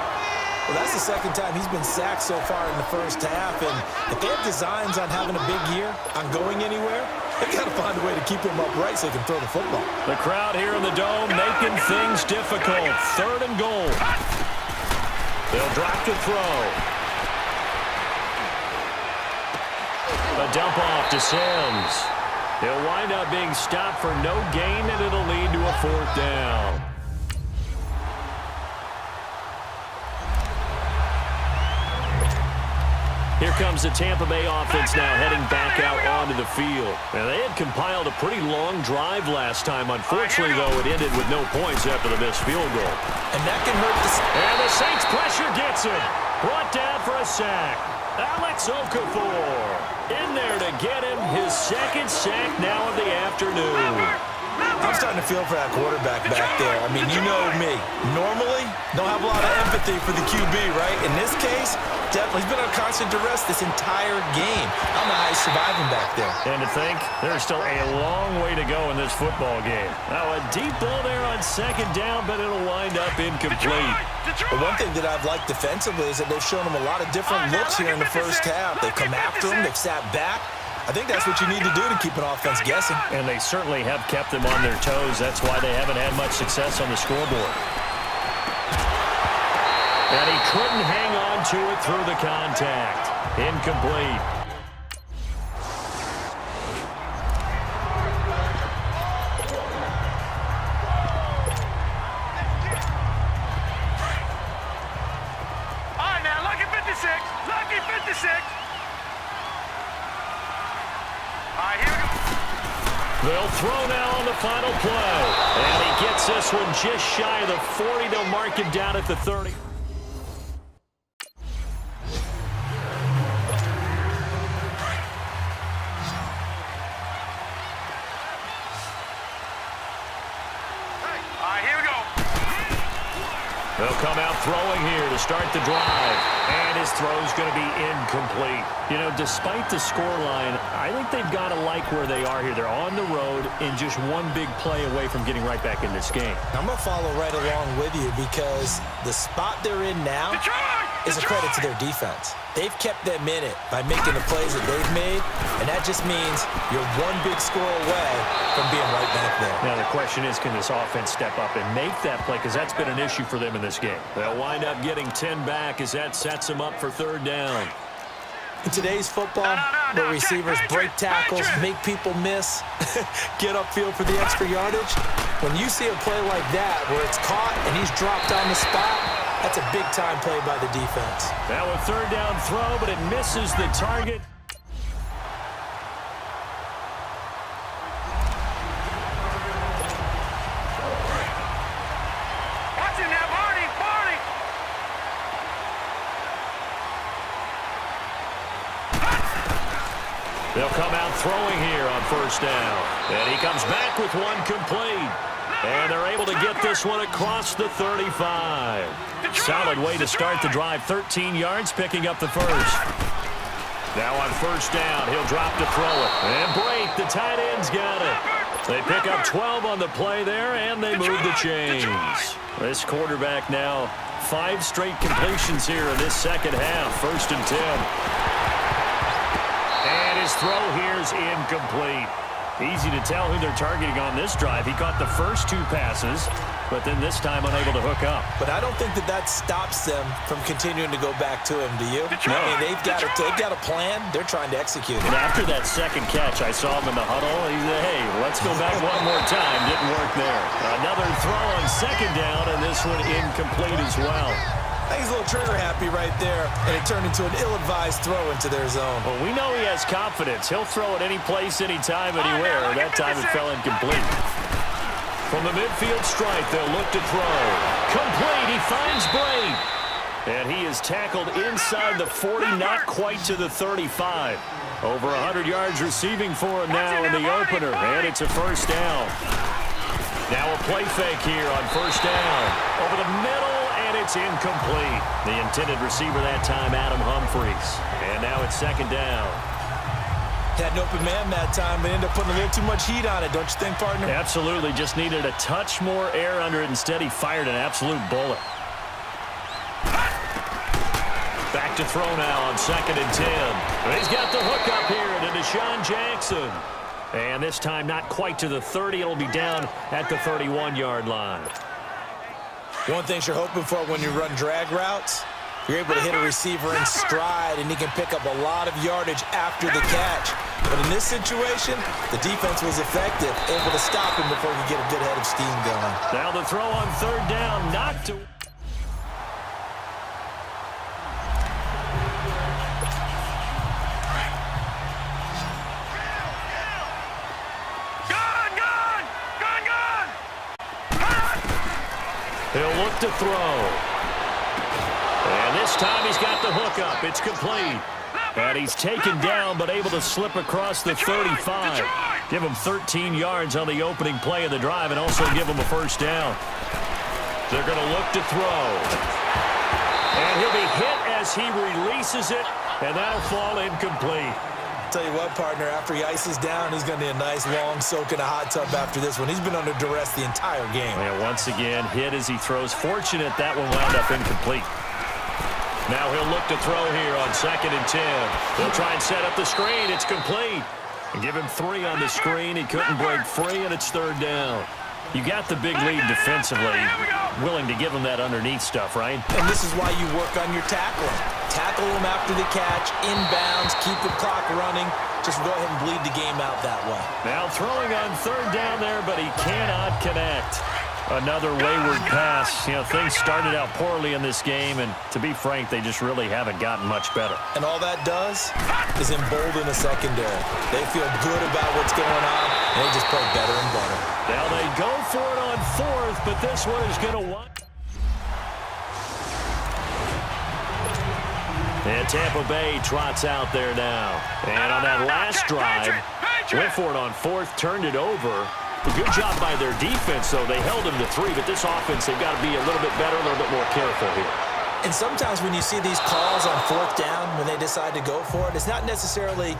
Well, that's the second time he's been sacked so far in the first half. And if they have designs on having a big year, on going anywhere, they've got to find a way to keep him upright so they can throw the football. The crowd here in the Dome making things difficult. Third and goal. They'll drop to throw. A dump off to Sims. He'll wind up being stopped for no gain, and it'll lead to a fourth down. Here comes the Tampa Bay offense now heading back out onto the field. Now, they had compiled a pretty long drive last time. Unfortunately, though, it ended with no points after the missed field goal. And that can hurt the... And the Saints pressure gets him. Brought down for a sack. Alex Okafor. in there to get him his second sack now of the afternoon. I'm starting to feel for that quarterback back there. I mean, you know me. Normally, don't have a lot of empathy for the QB, right? In this case, definitely he's been on constant duress this entire game. I don't know how he's surviving back there. And to think, there's still a long way to go in this football game. Now, a deep ball there on second down, but it'll wind up incomplete. The one thing that I've liked defensively is that they've shown him a lot of different looks here in the first half. They've come after him. They've sat back. I think that's what you need to do to keep an offense guessing. And they certainly have kept them on their toes. That's why they haven't had much success on the scoreboard. And he couldn't hang on to it through the contact. Incomplete. All right, now, lucky 56. Lucky 56. All right, here we go. They'll throw now on the final play. And he gets this one just shy of the 40. They'll mark him down at the 30. All right, here we go. They'll come out throwing here to start the drive. And his throw's going to be incomplete. You know, despite the scoreline, I think they've got to like where they are here. They're on the road and just one big play away from getting right back in this game. I'm going to follow right along with you because the spot they're in now is a credit to their defense. They've kept them in it by making the plays that they've made, and that just means you're one big score away from being right back there. Now, the question is, can this offense step up and make that play? Because that's been an issue for them in this game. They'll wind up getting 10 back as that sets them up for third down. In today's football, where receivers break tackles, make people miss, get upfield for the extra yardage, when you see a play like that where it's caught and he's dropped on the spot, that's a big-time play by the defense. Now a third down throw, but it misses the target. Watch him now, Barney. Barney. They'll come out throwing here on first down. And he comes back with one complete. And they're able to get this one across the 35. Solid way to start the drive. 13 yards, picking up the first. Now on first down, he'll drop to throw it. And break, the tight end's got it. They pick up 12 on the play there, and they move the chains. This quarterback now, 5 straight completions here in this second half. First and 10. And his throw here's incomplete. Easy to tell who they're targeting on this drive. He caught the first 2 passes, but then this time unable to hook up. But I don't think that stops them from continuing to go back to him, do you? No. I mean, they've got a plan. They're trying to execute it. And after that second catch, I saw him in the huddle. He said, hey, let's go back one more time. Didn't work there. Another throw on second down, and this one incomplete as well. I think he's a little trigger happy right there, and it turned into an ill-advised throw into their zone. Well, we know he has confidence. He'll throw it any place, anytime, anywhere. That time it fell incomplete. From the midfield stripe, they'll look to throw. Complete. He finds Bray. And he is tackled inside the 40, not quite to the 35. Over 100 yards receiving for him now in the opener, and it's a first down. Now a play fake here on first down. Over the middle. And it's incomplete. The intended receiver that time, Adam Humphries. And now it's second down. Had an open man that time, but ended up putting a little too much heat on it, don't you think, partner? Absolutely. Just needed a touch more air under it. Instead, he fired an absolute bullet. Back to throw now on second and 10. He's got the hook up here to Deshaun Jackson. And this time, not quite to the 30. It'll be down at the 31-yard line. One thing you're hoping for when you run drag routes, you're able to hit a receiver in stride, and he can pick up a lot of yardage after the catch. But in this situation, the defense was effective, able to stop him before he could get a good head of steam going. Now the throw on third down, not to... He'll look to throw. And this time he's got the hook up. It's complete. And he's taken down but able to slip across the 35. Give him 13 yards on the opening play of the drive and also give him a first down. They're going to look to throw. And he'll be hit as he releases it, and that'll fall incomplete. Tell you what, partner, after he ices down, he's going to need a nice long soak in a hot tub after this one. He's been under duress the entire game. And once again, hit as he throws. Fortunate that one wound up incomplete. Now he'll look to throw here on 2nd and 10. They'll try and set up the screen. It's complete. And give him 3 on the screen. He couldn't break free, and it's 3rd down. You got the big lead defensively. Willing to give him that underneath stuff, right? And this is why you work on your tackling. Tackle him after the catch, inbounds, keep the clock running. Just go ahead and bleed the game out that way. Now throwing on 3rd down there, but he cannot connect. Another wayward pass. You know, things started out poorly in this game, and to be frank, they just really haven't gotten much better. And all that does is embolden the secondary. They feel good about what's going on, and they just play better and better. Now they go for it on 4th, but this one is going to wind. And Tampa Bay trots out there now. And on that last drive, went for it on 4th, turned it over. A good job by their defense, though. They held him to 3, but this offense, they've got to be a little bit better, a little bit more careful here. And sometimes when you see these calls on 4th down, when they decide to go for it, it's not necessarily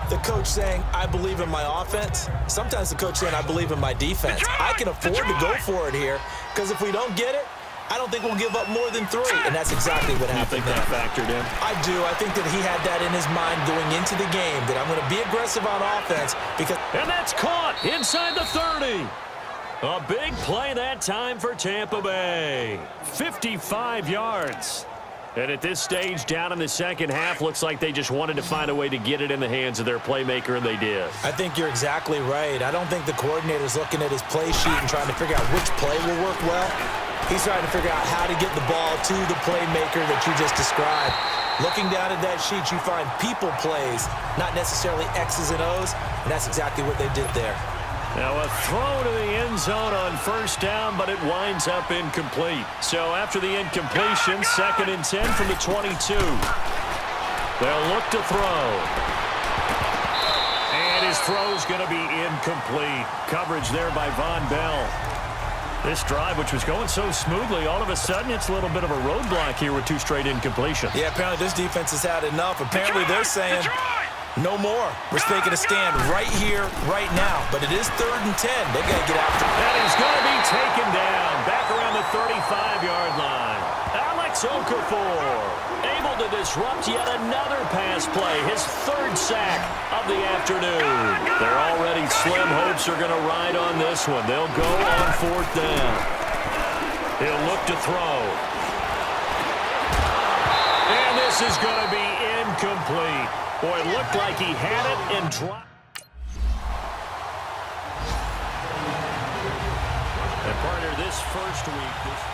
the coach saying, I believe in my offense. Sometimes the coach saying, I believe in my defense. I can afford to go for it here, because if we don't get it, I don't think we'll give up more than 3, and that's exactly what happened. You think that factored in? I do. I think that he had that in his mind going into the game, that I'm going to be aggressive on offense because... And that's caught inside the 30. A big play that time for Tampa Bay. 55 yards. And at this stage, down in the second half, looks like they just wanted to find a way to get it in the hands of their playmaker, and they did. I think you're exactly right. I don't think the coordinator's looking at his play sheet and trying to figure out which play will work well. He's trying to figure out how to get the ball to the playmaker that you just described. Looking down at that sheet, you find people plays, not necessarily X's and O's, and that's exactly what they did there. Now a throw to the end zone on 1st down, but it winds up incomplete. So after the incompletion, 2nd and 10 from the 22. They'll look to throw. And his throw's going to be incomplete. Coverage there by Von Bell. This drive, which was going so smoothly, all of a sudden it's a little bit of a roadblock here with 2 straight incompletions. Yeah, apparently this defense has had enough. Apparently they're saying no more. We're taking a stand right here, right now. But it is 3rd and 10. They got to get after it. And he's going to be taken down back around the 35-yard line. Alex Okafor able to disrupt yet another pass play. His 3rd sack of the afternoon. Their already slim hopes are going to ride on this one. They'll go on 4th down. He'll look to throw. And this is going to be incomplete. Boy, it looked like he had it and dropped. And partner, this first week...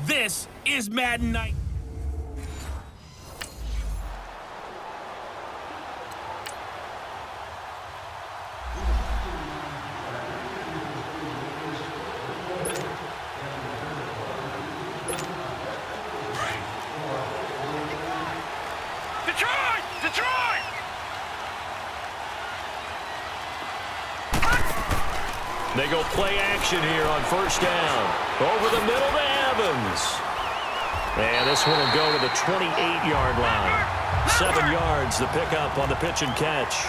This is Madden Night. They go play action here on first down. Over the middle to Evans. And this one will go to the 28-yard line. 7 yards the pickup on the pitch and catch.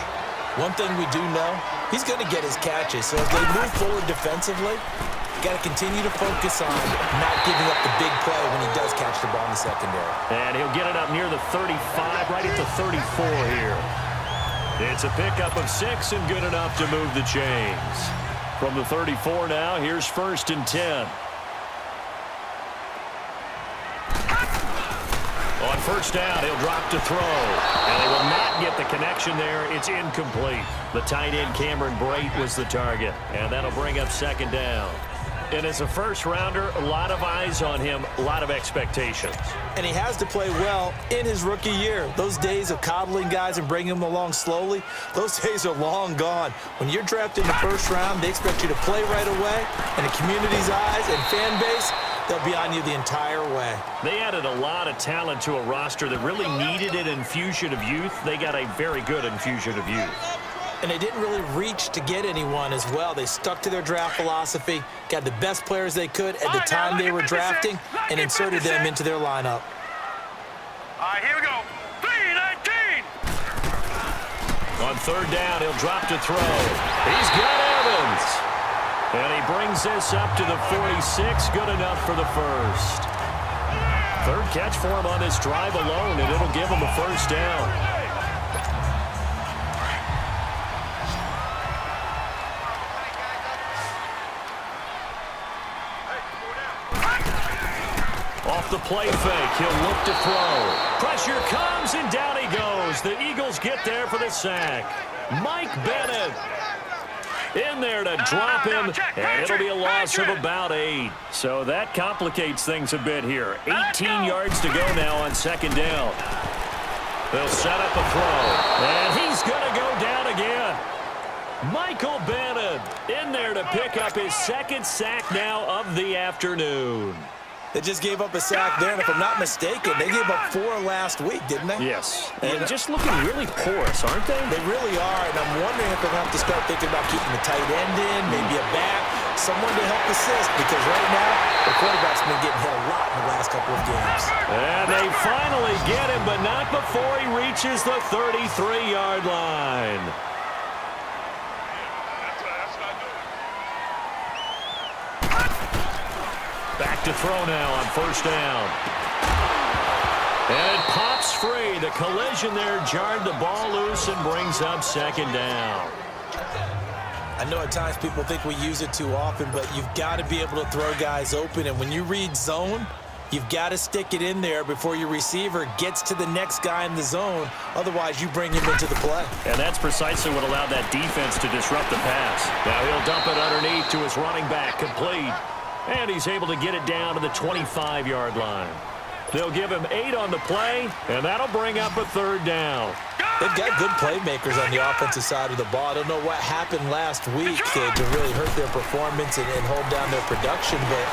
One thing we do know, he's going to get his catches. So if they move forward defensively, got to continue to focus on not giving up the big play when he does catch the ball in the secondary. And he'll get it up near the 35, right at the 34 here. It's a pickup of 6 and good enough to move the chains. From the 34 now, here's 1st and 10. On first down, he'll drop to throw. And they will not get the connection there. It's incomplete. The tight end, Cameron Brate, was the target. And that'll bring up 2nd down. And as a first-rounder, a lot of eyes on him, a lot of expectations. And he has to play well in his rookie year. Those days of coddling guys and bringing them along slowly, those days are long gone. When you're drafted in the first round, they expect you to play right away. And the community's eyes and fan base, they'll be on you the entire way. They added a lot of talent to a roster that really needed an infusion of youth. They got a very good infusion of youth. And they didn't really reach to get anyone as well. They stuck to their draft philosophy, got the best players they could at the time they were drafting, and inserted them into their lineup. All right, here we go. 3-19. On 3rd down, he'll drop to throw. He's got Evans. And he brings this up to the 46. Good enough for the first. 3rd catch for him on this drive alone, and it'll give him a 1st down. Off the play fake, he'll look to throw. Pressure comes, and down he goes. The Eagles get there for the sack. Mike Bennett in there to drop him, and it'll be a loss of about 8. So that complicates things a bit here. 18 yards to go now on 2nd down. They'll set up a throw, and he's going to go down again. Michael Bennett in there to pick up his 2nd sack now of the afternoon. They just gave up a sack there, and if I'm not mistaken, they gave up 4 last week, didn't they? Yes, and just looking really porous, aren't they? They really are, and I'm wondering if they're going to have to start thinking about keeping the tight end in, maybe a back, someone to help assist, because right now, the quarterback's been getting hit a lot in the last couple of games. And they finally get him, but not before he reaches the 33-yard line. Back to throw now on 1st down. And it pops free. The collision there jarred the ball loose and brings up 2nd down. I know at times people think we use it too often, but you've got to be able to throw guys open. And when you read zone, you've got to stick it in there before your receiver gets to the next guy in the zone. Otherwise, you bring him into the play. And that's precisely what allowed that defense to disrupt the pass. Now he'll dump it underneath to his running back, complete. And he's able to get it down to the 25-yard line. They'll give him 8 on the play, and that'll bring up a 3rd down. They've got good playmakers on the offensive side of the ball. I don't know what happened last week to really hurt their performance and hold down their production, but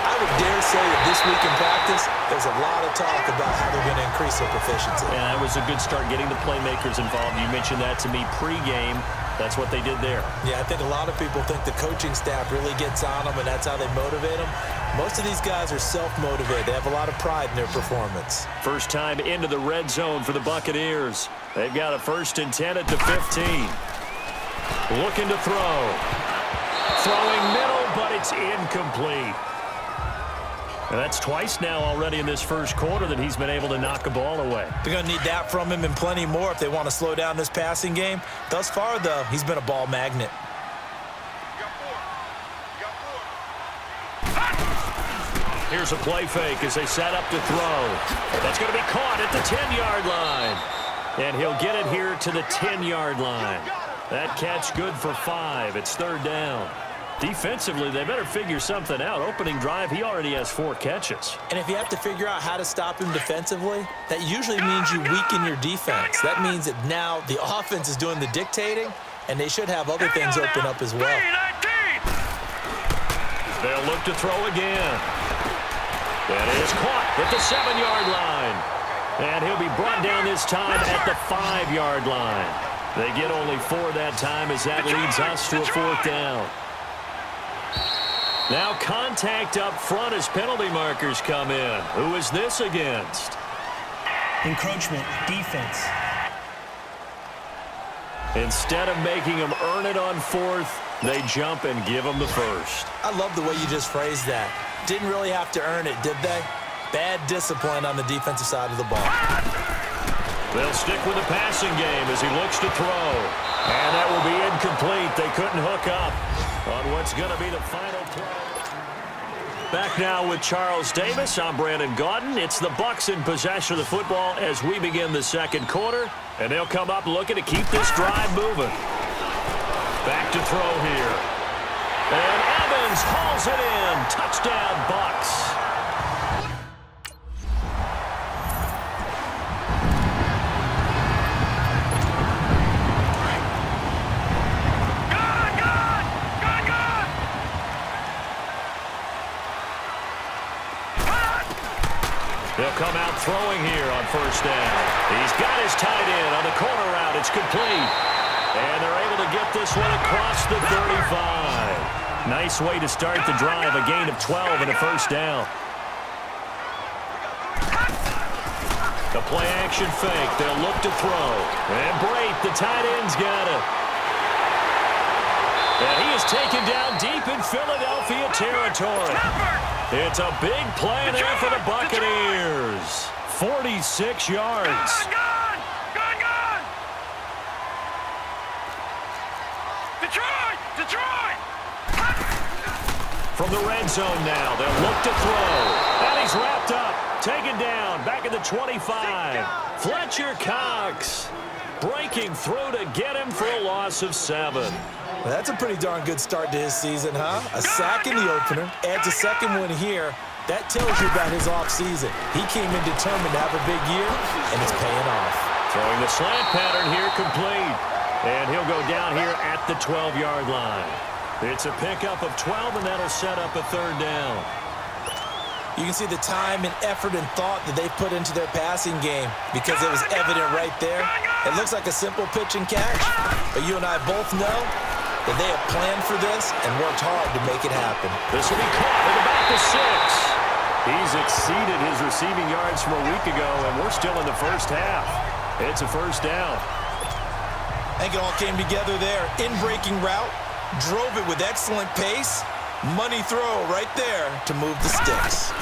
I would dare say that this week in practice, there's a lot of talk about how they're going to increase their proficiency. And that was a good start getting the playmakers involved. You mentioned that to me pregame. That's what they did there. Yeah, I think a lot of people think the coaching staff really gets on them, and that's how they motivate them. Most of these guys are self-motivated. They have a lot of pride in their performance. First time into the red zone for the Buccaneers. They've got a 1st and 10 at the 15. Looking to throw. Throwing middle, but it's incomplete. And that's twice now already in this first quarter that he's been able to knock a ball away. They're going to need that from him and plenty more if they want to slow down this passing game. Thus far, though, he's been a ball magnet. Here's a play fake as they set up to throw. That's going to be caught at the 10-yard line. And he'll get it here to the 10-yard line. That catch good for 5. It's 3rd down. Defensively, they better figure something out. Opening drive, he already has 4 catches. And if you have to figure out how to stop him defensively, that usually means you weaken your defense. That means that now the offense is doing the dictating, and they should have other things open up as well. They'll look to throw again. That is caught at the 7-yard line. And he'll be brought down this time at the 5-yard line. They get only 4 that time as that leads us to a 4th down. Now contact up front as penalty markers come in. Who is this against? Encroachment, defense. Instead of making them earn it on fourth, they jump and give them the first. I love the way you just phrased that. Didn't really have to earn it, did they? Bad discipline on the defensive side of the ball. They'll stick with the passing game as he looks to throw. And that will be incomplete. They couldn't hook up on what's going to be the final play. Back now with Charles Davis. I'm Brandon Gaudin. It's the Bucs in possession of the football as we begin the second quarter. And they'll come up looking to keep this drive moving. Back to throw here. And Evans hauls it in. Touchdown, Bucs. They'll come out throwing here on first down. He's got his tight end on the corner route. It's complete. And they're able to get this one across the 35. Nice way to start the drive. A gain of 12 and a first down. The play action fake. They'll look to throw. And Brate, the tight end's got it. And he is taken down deep in Philadelphia territory. It's a big play there for the Buccaneers. 46 yards. Gone! Detroit! From the red zone now, they'll look to throw. And he's wrapped up. Taken down. Back at the 25. Fletcher Cox breaking through to get him for a loss of 7. Well, that's a pretty darn good start to his season, huh? A sack in the opener, adds a second one here. That tells you about his offseason. He came in determined to have a big year, and it's paying off. Throwing the slant pattern here complete. And he'll go down here at the 12-yard line. It's a pickup of 12, and that'll set up a third down. You can see the time and effort and thought that they put into their passing game because it was evident right there. It looks like a simple pitch and catch, but you and I both know that they have planned for this and worked hard to make it happen. This will be caught at about the 6. He's exceeded his receiving yards from a week ago, and we're still in the first half. It's a first down. I think it all came together there. In-breaking route, drove it with excellent pace. Money throw right there to move the sticks.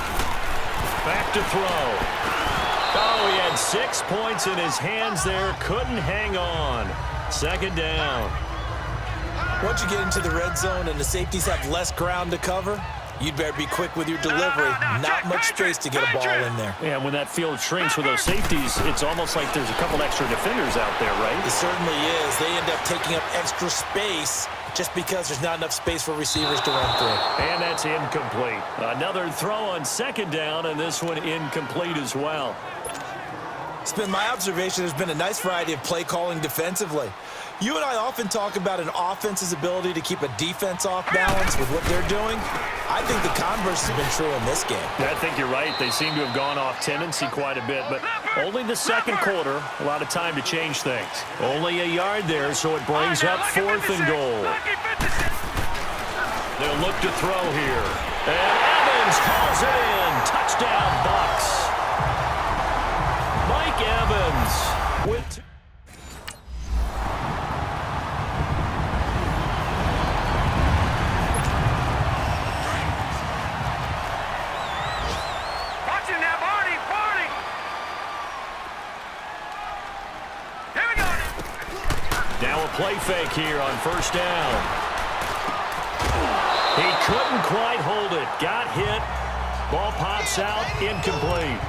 Back to throw. Oh, he had 6 points in his hands there. Couldn't hang on. Second down. Once you get into the red zone and the safeties have less ground to cover, you'd better be quick with your delivery. Not much space to get a ball in there. Yeah, when that field shrinks with those safeties, it's almost like there's a couple extra defenders out there, right? It certainly is. They end up taking up extra space just because there's not enough space for receivers to run through. And that's incomplete. Another throw on second down, and this one incomplete as well. It's been my observation there's been a nice variety of play calling defensively. You and I often talk about an offense's ability to keep a defense off balance with what they're doing. I think the converse has been true in this game. I think you're right. They seem to have gone off tendency quite a bit, but only the second quarter, a lot of time to change things. Only a yard there, so it brings up 4th and goal. They'll look to throw here. And Evans calls it in. Touchdown, Bucs. Mike Evans with... Play fake here on first down. He couldn't quite hold it. Got hit. Ball pops out. Incomplete.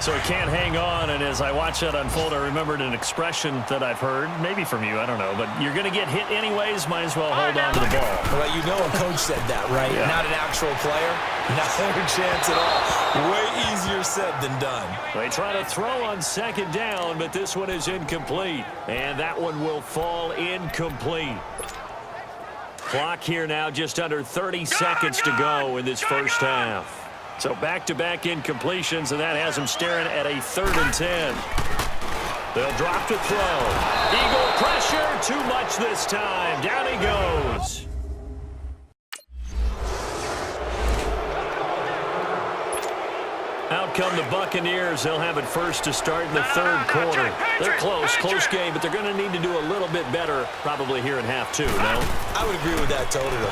So he can't hang on, and as I watch that unfold, I remembered an expression that I've heard, maybe from you, I don't know, but you're going to get hit anyways, might as well hold on to the ball. Well, you know a coach said that, right? Yeah. Not an actual player. Not a chance at all. Way easier said than done. They try to throw on second down, but this one is incomplete. And that one will fall incomplete. Clock here now, just under 30 seconds to go in this first half. So back-to-back incompletions, and that has them staring at a 3rd and 10. They'll drop to throw. Eagle pressure, too much this time. Down he goes. come the Buccaneers. They'll have it first to start in the third quarter. They're close game, but they're going to need to do a little bit better probably here in half two, no? I would agree with that totally.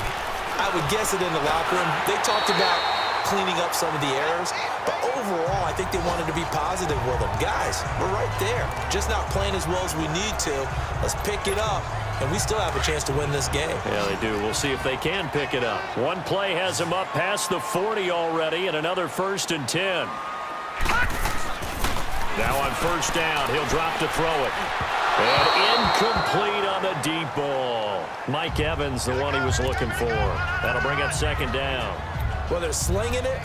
I would guess it in the locker room. They talked about cleaning up some of the errors, but overall, I think they wanted to be positive with them. Guys, we're right there. Just not playing as well as we need to. Let's pick it up, and we still have a chance to win this game. Yeah, they do. We'll see if they can pick it up. One play has them up past the 40 already, and another 1st and 10. Now on first down, he'll drop to throw it. And incomplete on the deep ball. Mike Evans, the one he was looking for. That'll bring up 2nd down. Well, they're slinging it,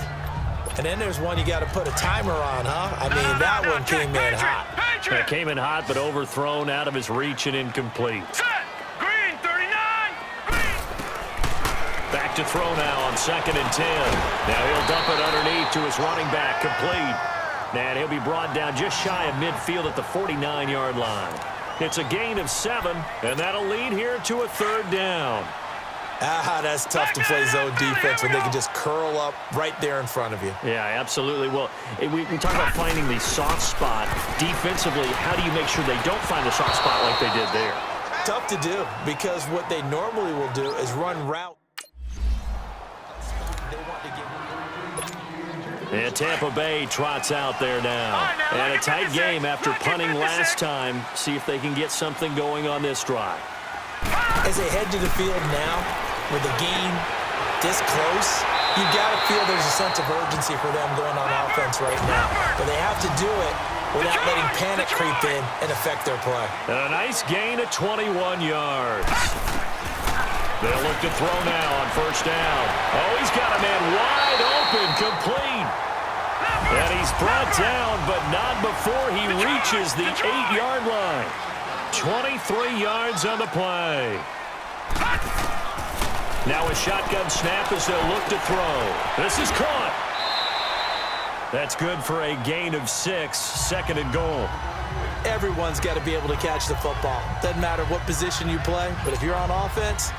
and then there's one you got to put a timer on, huh? I mean, that one came in hot. It came in hot, but overthrown, out of his reach, and incomplete. Green, 39. Green. Back to throw now on 2nd and 10. Now he'll dump it underneath to his running back, complete. And he'll be brought down just shy of midfield at the 49-yard line. It's a gain of 7, and that'll lead here to a 3rd down. That's tough to play zone defense when they can just curl up right there in front of you. Yeah, absolutely. Well, we talk about finding the soft spot. Defensively, how do you make sure they don't find the soft spot like they did there? Tough to do, because what they normally will do is run route. And Tampa Bay trots out there now. And a tight game after punting last time. See if they can get something going on this drive. As they head to the field now, with the game this close, you got to feel there's a sense of urgency for them going on offense right now. But they have to do it without letting panic creep in and affect their play. And a nice gain of 21 yards. They'll look to throw now on first down. Oh, he's got a man wide open, complete. And he's brought down, but not before he reaches the 8-yard line. 23 yards on the play. Now a shotgun snap as they'll look to throw. This is caught. That's good for a gain of 6, 2nd and goal. Everyone's got to be able to catch the football. Doesn't matter what position you play, but if you're on offense,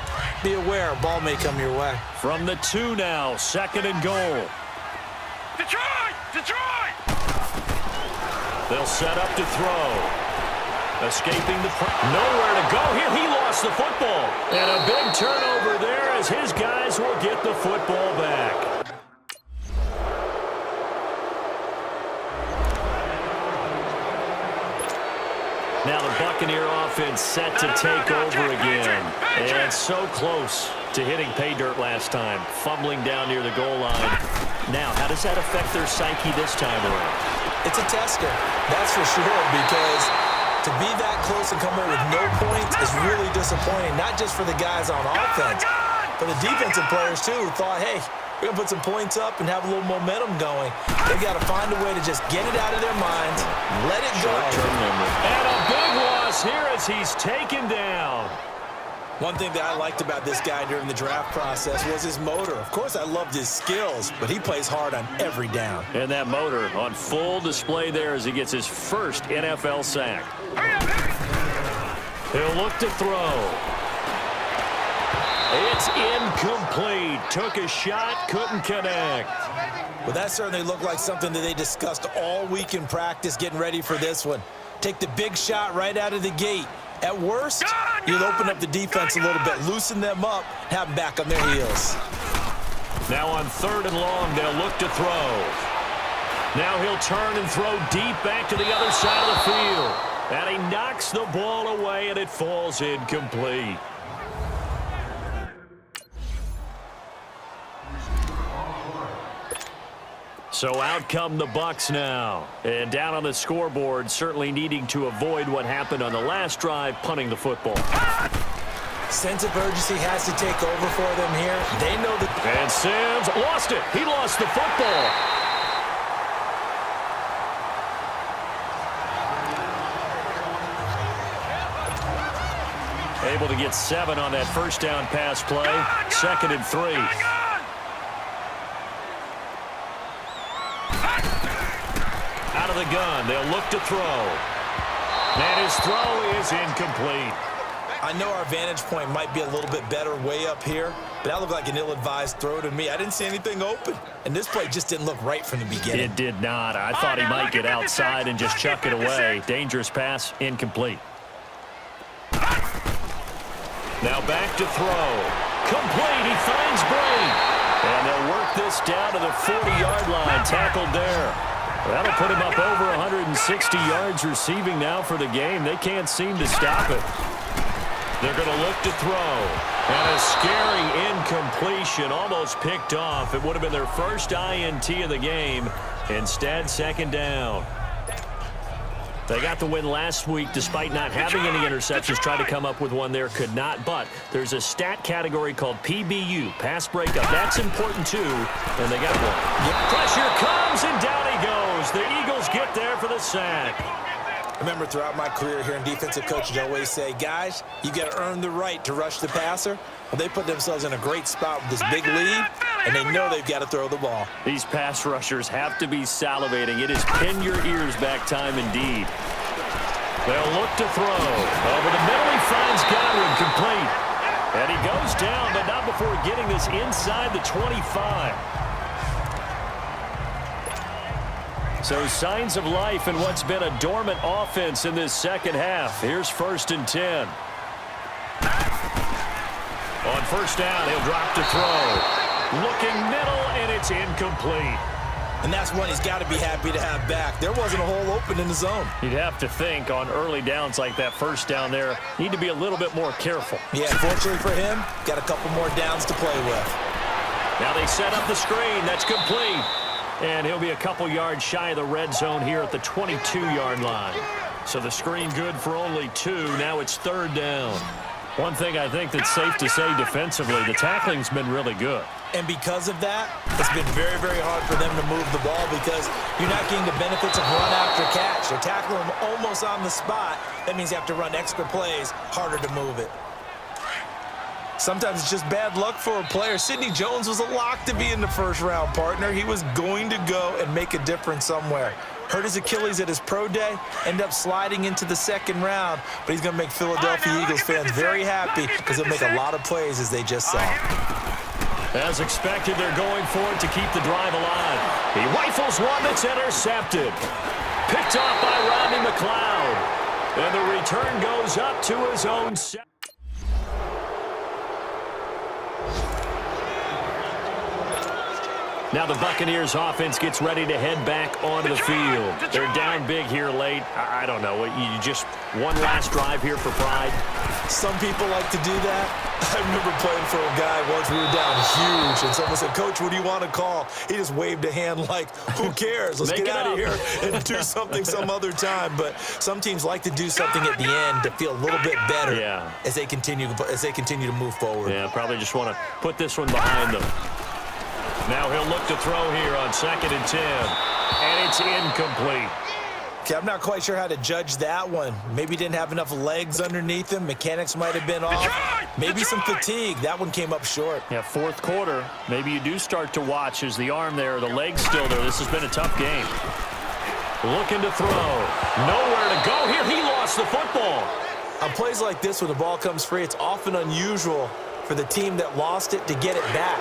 be aware a ball may come your way. From the 2 now, 2nd and goal. Detroit! Detroit! They'll set up to throw. Escaping the nowhere to go here. He lost the football. And a big turnover there as his guys will get the football back. Now the Buccaneer offense set to take over again. And so close to hitting pay dirt last time. Fumbling down near the goal line. Now, how does that affect their psyche this time around? It's a tester, that's for sure, because to be that close and come away with no points is really disappointing, not just for the guys on offense, but the defensive players, too, who thought, hey, we're going to put some points up and have a little momentum going. They've got to find a way to just get it out of their minds, let it go. And a big loss here as he's taken down. One thing that I liked about this guy during the draft process was his motor. Of course, I loved his skills, but he plays hard on every down. And that motor on full display there as he gets his first NFL sack. He'll look to throw. It's incomplete. Took a shot, couldn't connect. Well, that certainly looked like something that they discussed all week in practice getting ready for this one. Take the big shot right out of the gate. At worst, you'll open up the defense a little bit, loosen them up, have them back on their heels. Now on 3rd and long, they'll look to throw. Now he'll turn and throw deep back to the other side of the field. And he knocks the ball away, and it falls incomplete. So out come the Bucs now. And down on the scoreboard, certainly needing to avoid what happened on the last drive, punting the football. Sense of urgency has to take over for them here. They know that. And Sims lost it. He lost the football. Able to get 7 on that first down pass play. 2nd and 3. Out of the gun, they'll look to throw. And his throw is incomplete. I know our vantage point might be a little bit better way up here, but that looked like an ill-advised throw to me. I didn't see anything open, and this play just didn't look right from the beginning. It did not. I thought he might get outside and just chuck it away. Dangerous pass, incomplete. Now back to throw. Complete. He finds Brain. And they'll work this down to the 40-yard line. Tackled there. That'll put him up over 160 yards receiving now for the game. They can't seem to stop it. They're going to look to throw. And a scary incompletion, almost picked off. It would have been their first INT of the game. Instead, second down. They got the win last week despite not having any interceptions. Tried to come up with one there, could not. But there's a stat category called PBU, pass breakup. That's important too, and they got one. Yep. Pressure comes, and down he goes. The Eagles get there for the sack. I remember throughout my career here in defensive coaching, I always say, guys, you got to earn the right to rush the passer. Well, they put themselves in a great spot with this big lead, and they know they've got to throw the ball. These pass rushers have to be salivating. It is pin your ears back time indeed. They'll look to throw. Over the middle, he finds Godwin, complete. And he goes down, but not before getting this inside the 25. So signs of life in what's been a dormant offense in this second half. Here's 1st and 10. On first down, he'll drop to throw. Looking middle, and it's incomplete. And that's one he's got to be happy to have back. There wasn't a hole open in the zone. You'd have to think on early downs like that first down there, need to be a little bit more careful. Yeah, fortunately for him, got a couple more downs to play with. Now they set up the screen. That's complete. And he'll be a couple yards shy of the red zone here at the 22-yard line. So the screen good for only 2. Now it's 3rd down. One thing I think that's safe to say defensively, the tackling's been really good. And because of that, it's been very, very hard for them to move the ball because you're not getting the benefits of run after catch. They're tackling them almost on the spot. That means you have to run extra plays, harder to move it. Sometimes it's just bad luck for a player. Sidney Jones was a lock to be in the first round, partner. He was going to go and make a difference somewhere. Hurt his Achilles at his pro day, ended up sliding into the second round, but he's going to make Philadelphia Eagles fans very happy because he'll make a lot of plays as they just saw. As expected, they're going for it to keep the drive alive. He rifles one that's intercepted. Picked off by Rodney McLeod. And the return goes up to his own set. Now the Buccaneers offense gets ready to head back onto the field. They're down big here late. I don't know. You just one last drive here for pride. Some people like to do that. I remember playing for a guy once. We were down huge, and someone said, "Coach, what do you want to call?" He just waved a hand like, "Who cares? Let's get out of here and do something some other time." But some teams like to do something at the end to feel a little bit better as they continue to move forward. Yeah, probably just want to put this one behind them. Now he'll look to throw here on 2nd and 10, and it's incomplete. Okay, I'm not quite sure how to judge that one. Maybe didn't have enough legs underneath him. Mechanics might have been off. Maybe some fatigue. That one came up short. Yeah, 4th quarter. Maybe you do start to watch as the arm there, the leg's still there. This has been a tough game. Looking to throw. Nowhere to go here. He lost the football. On plays like this, when the ball comes free, it's often unusual for the team that lost it to get it back.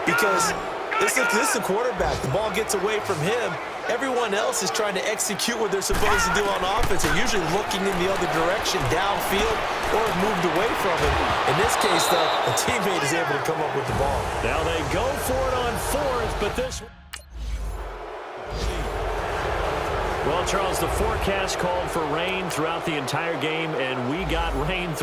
Because this is the quarterback. The ball gets away from him. Everyone else is trying to execute what they're supposed to do on offense. They're usually looking in the other direction, downfield, or moved away from him. In this case, though, a teammate is able to come up with the ball. Now they go for it on 4th, but this... Well, Charles, the forecast called for rain throughout the entire game, and we got rain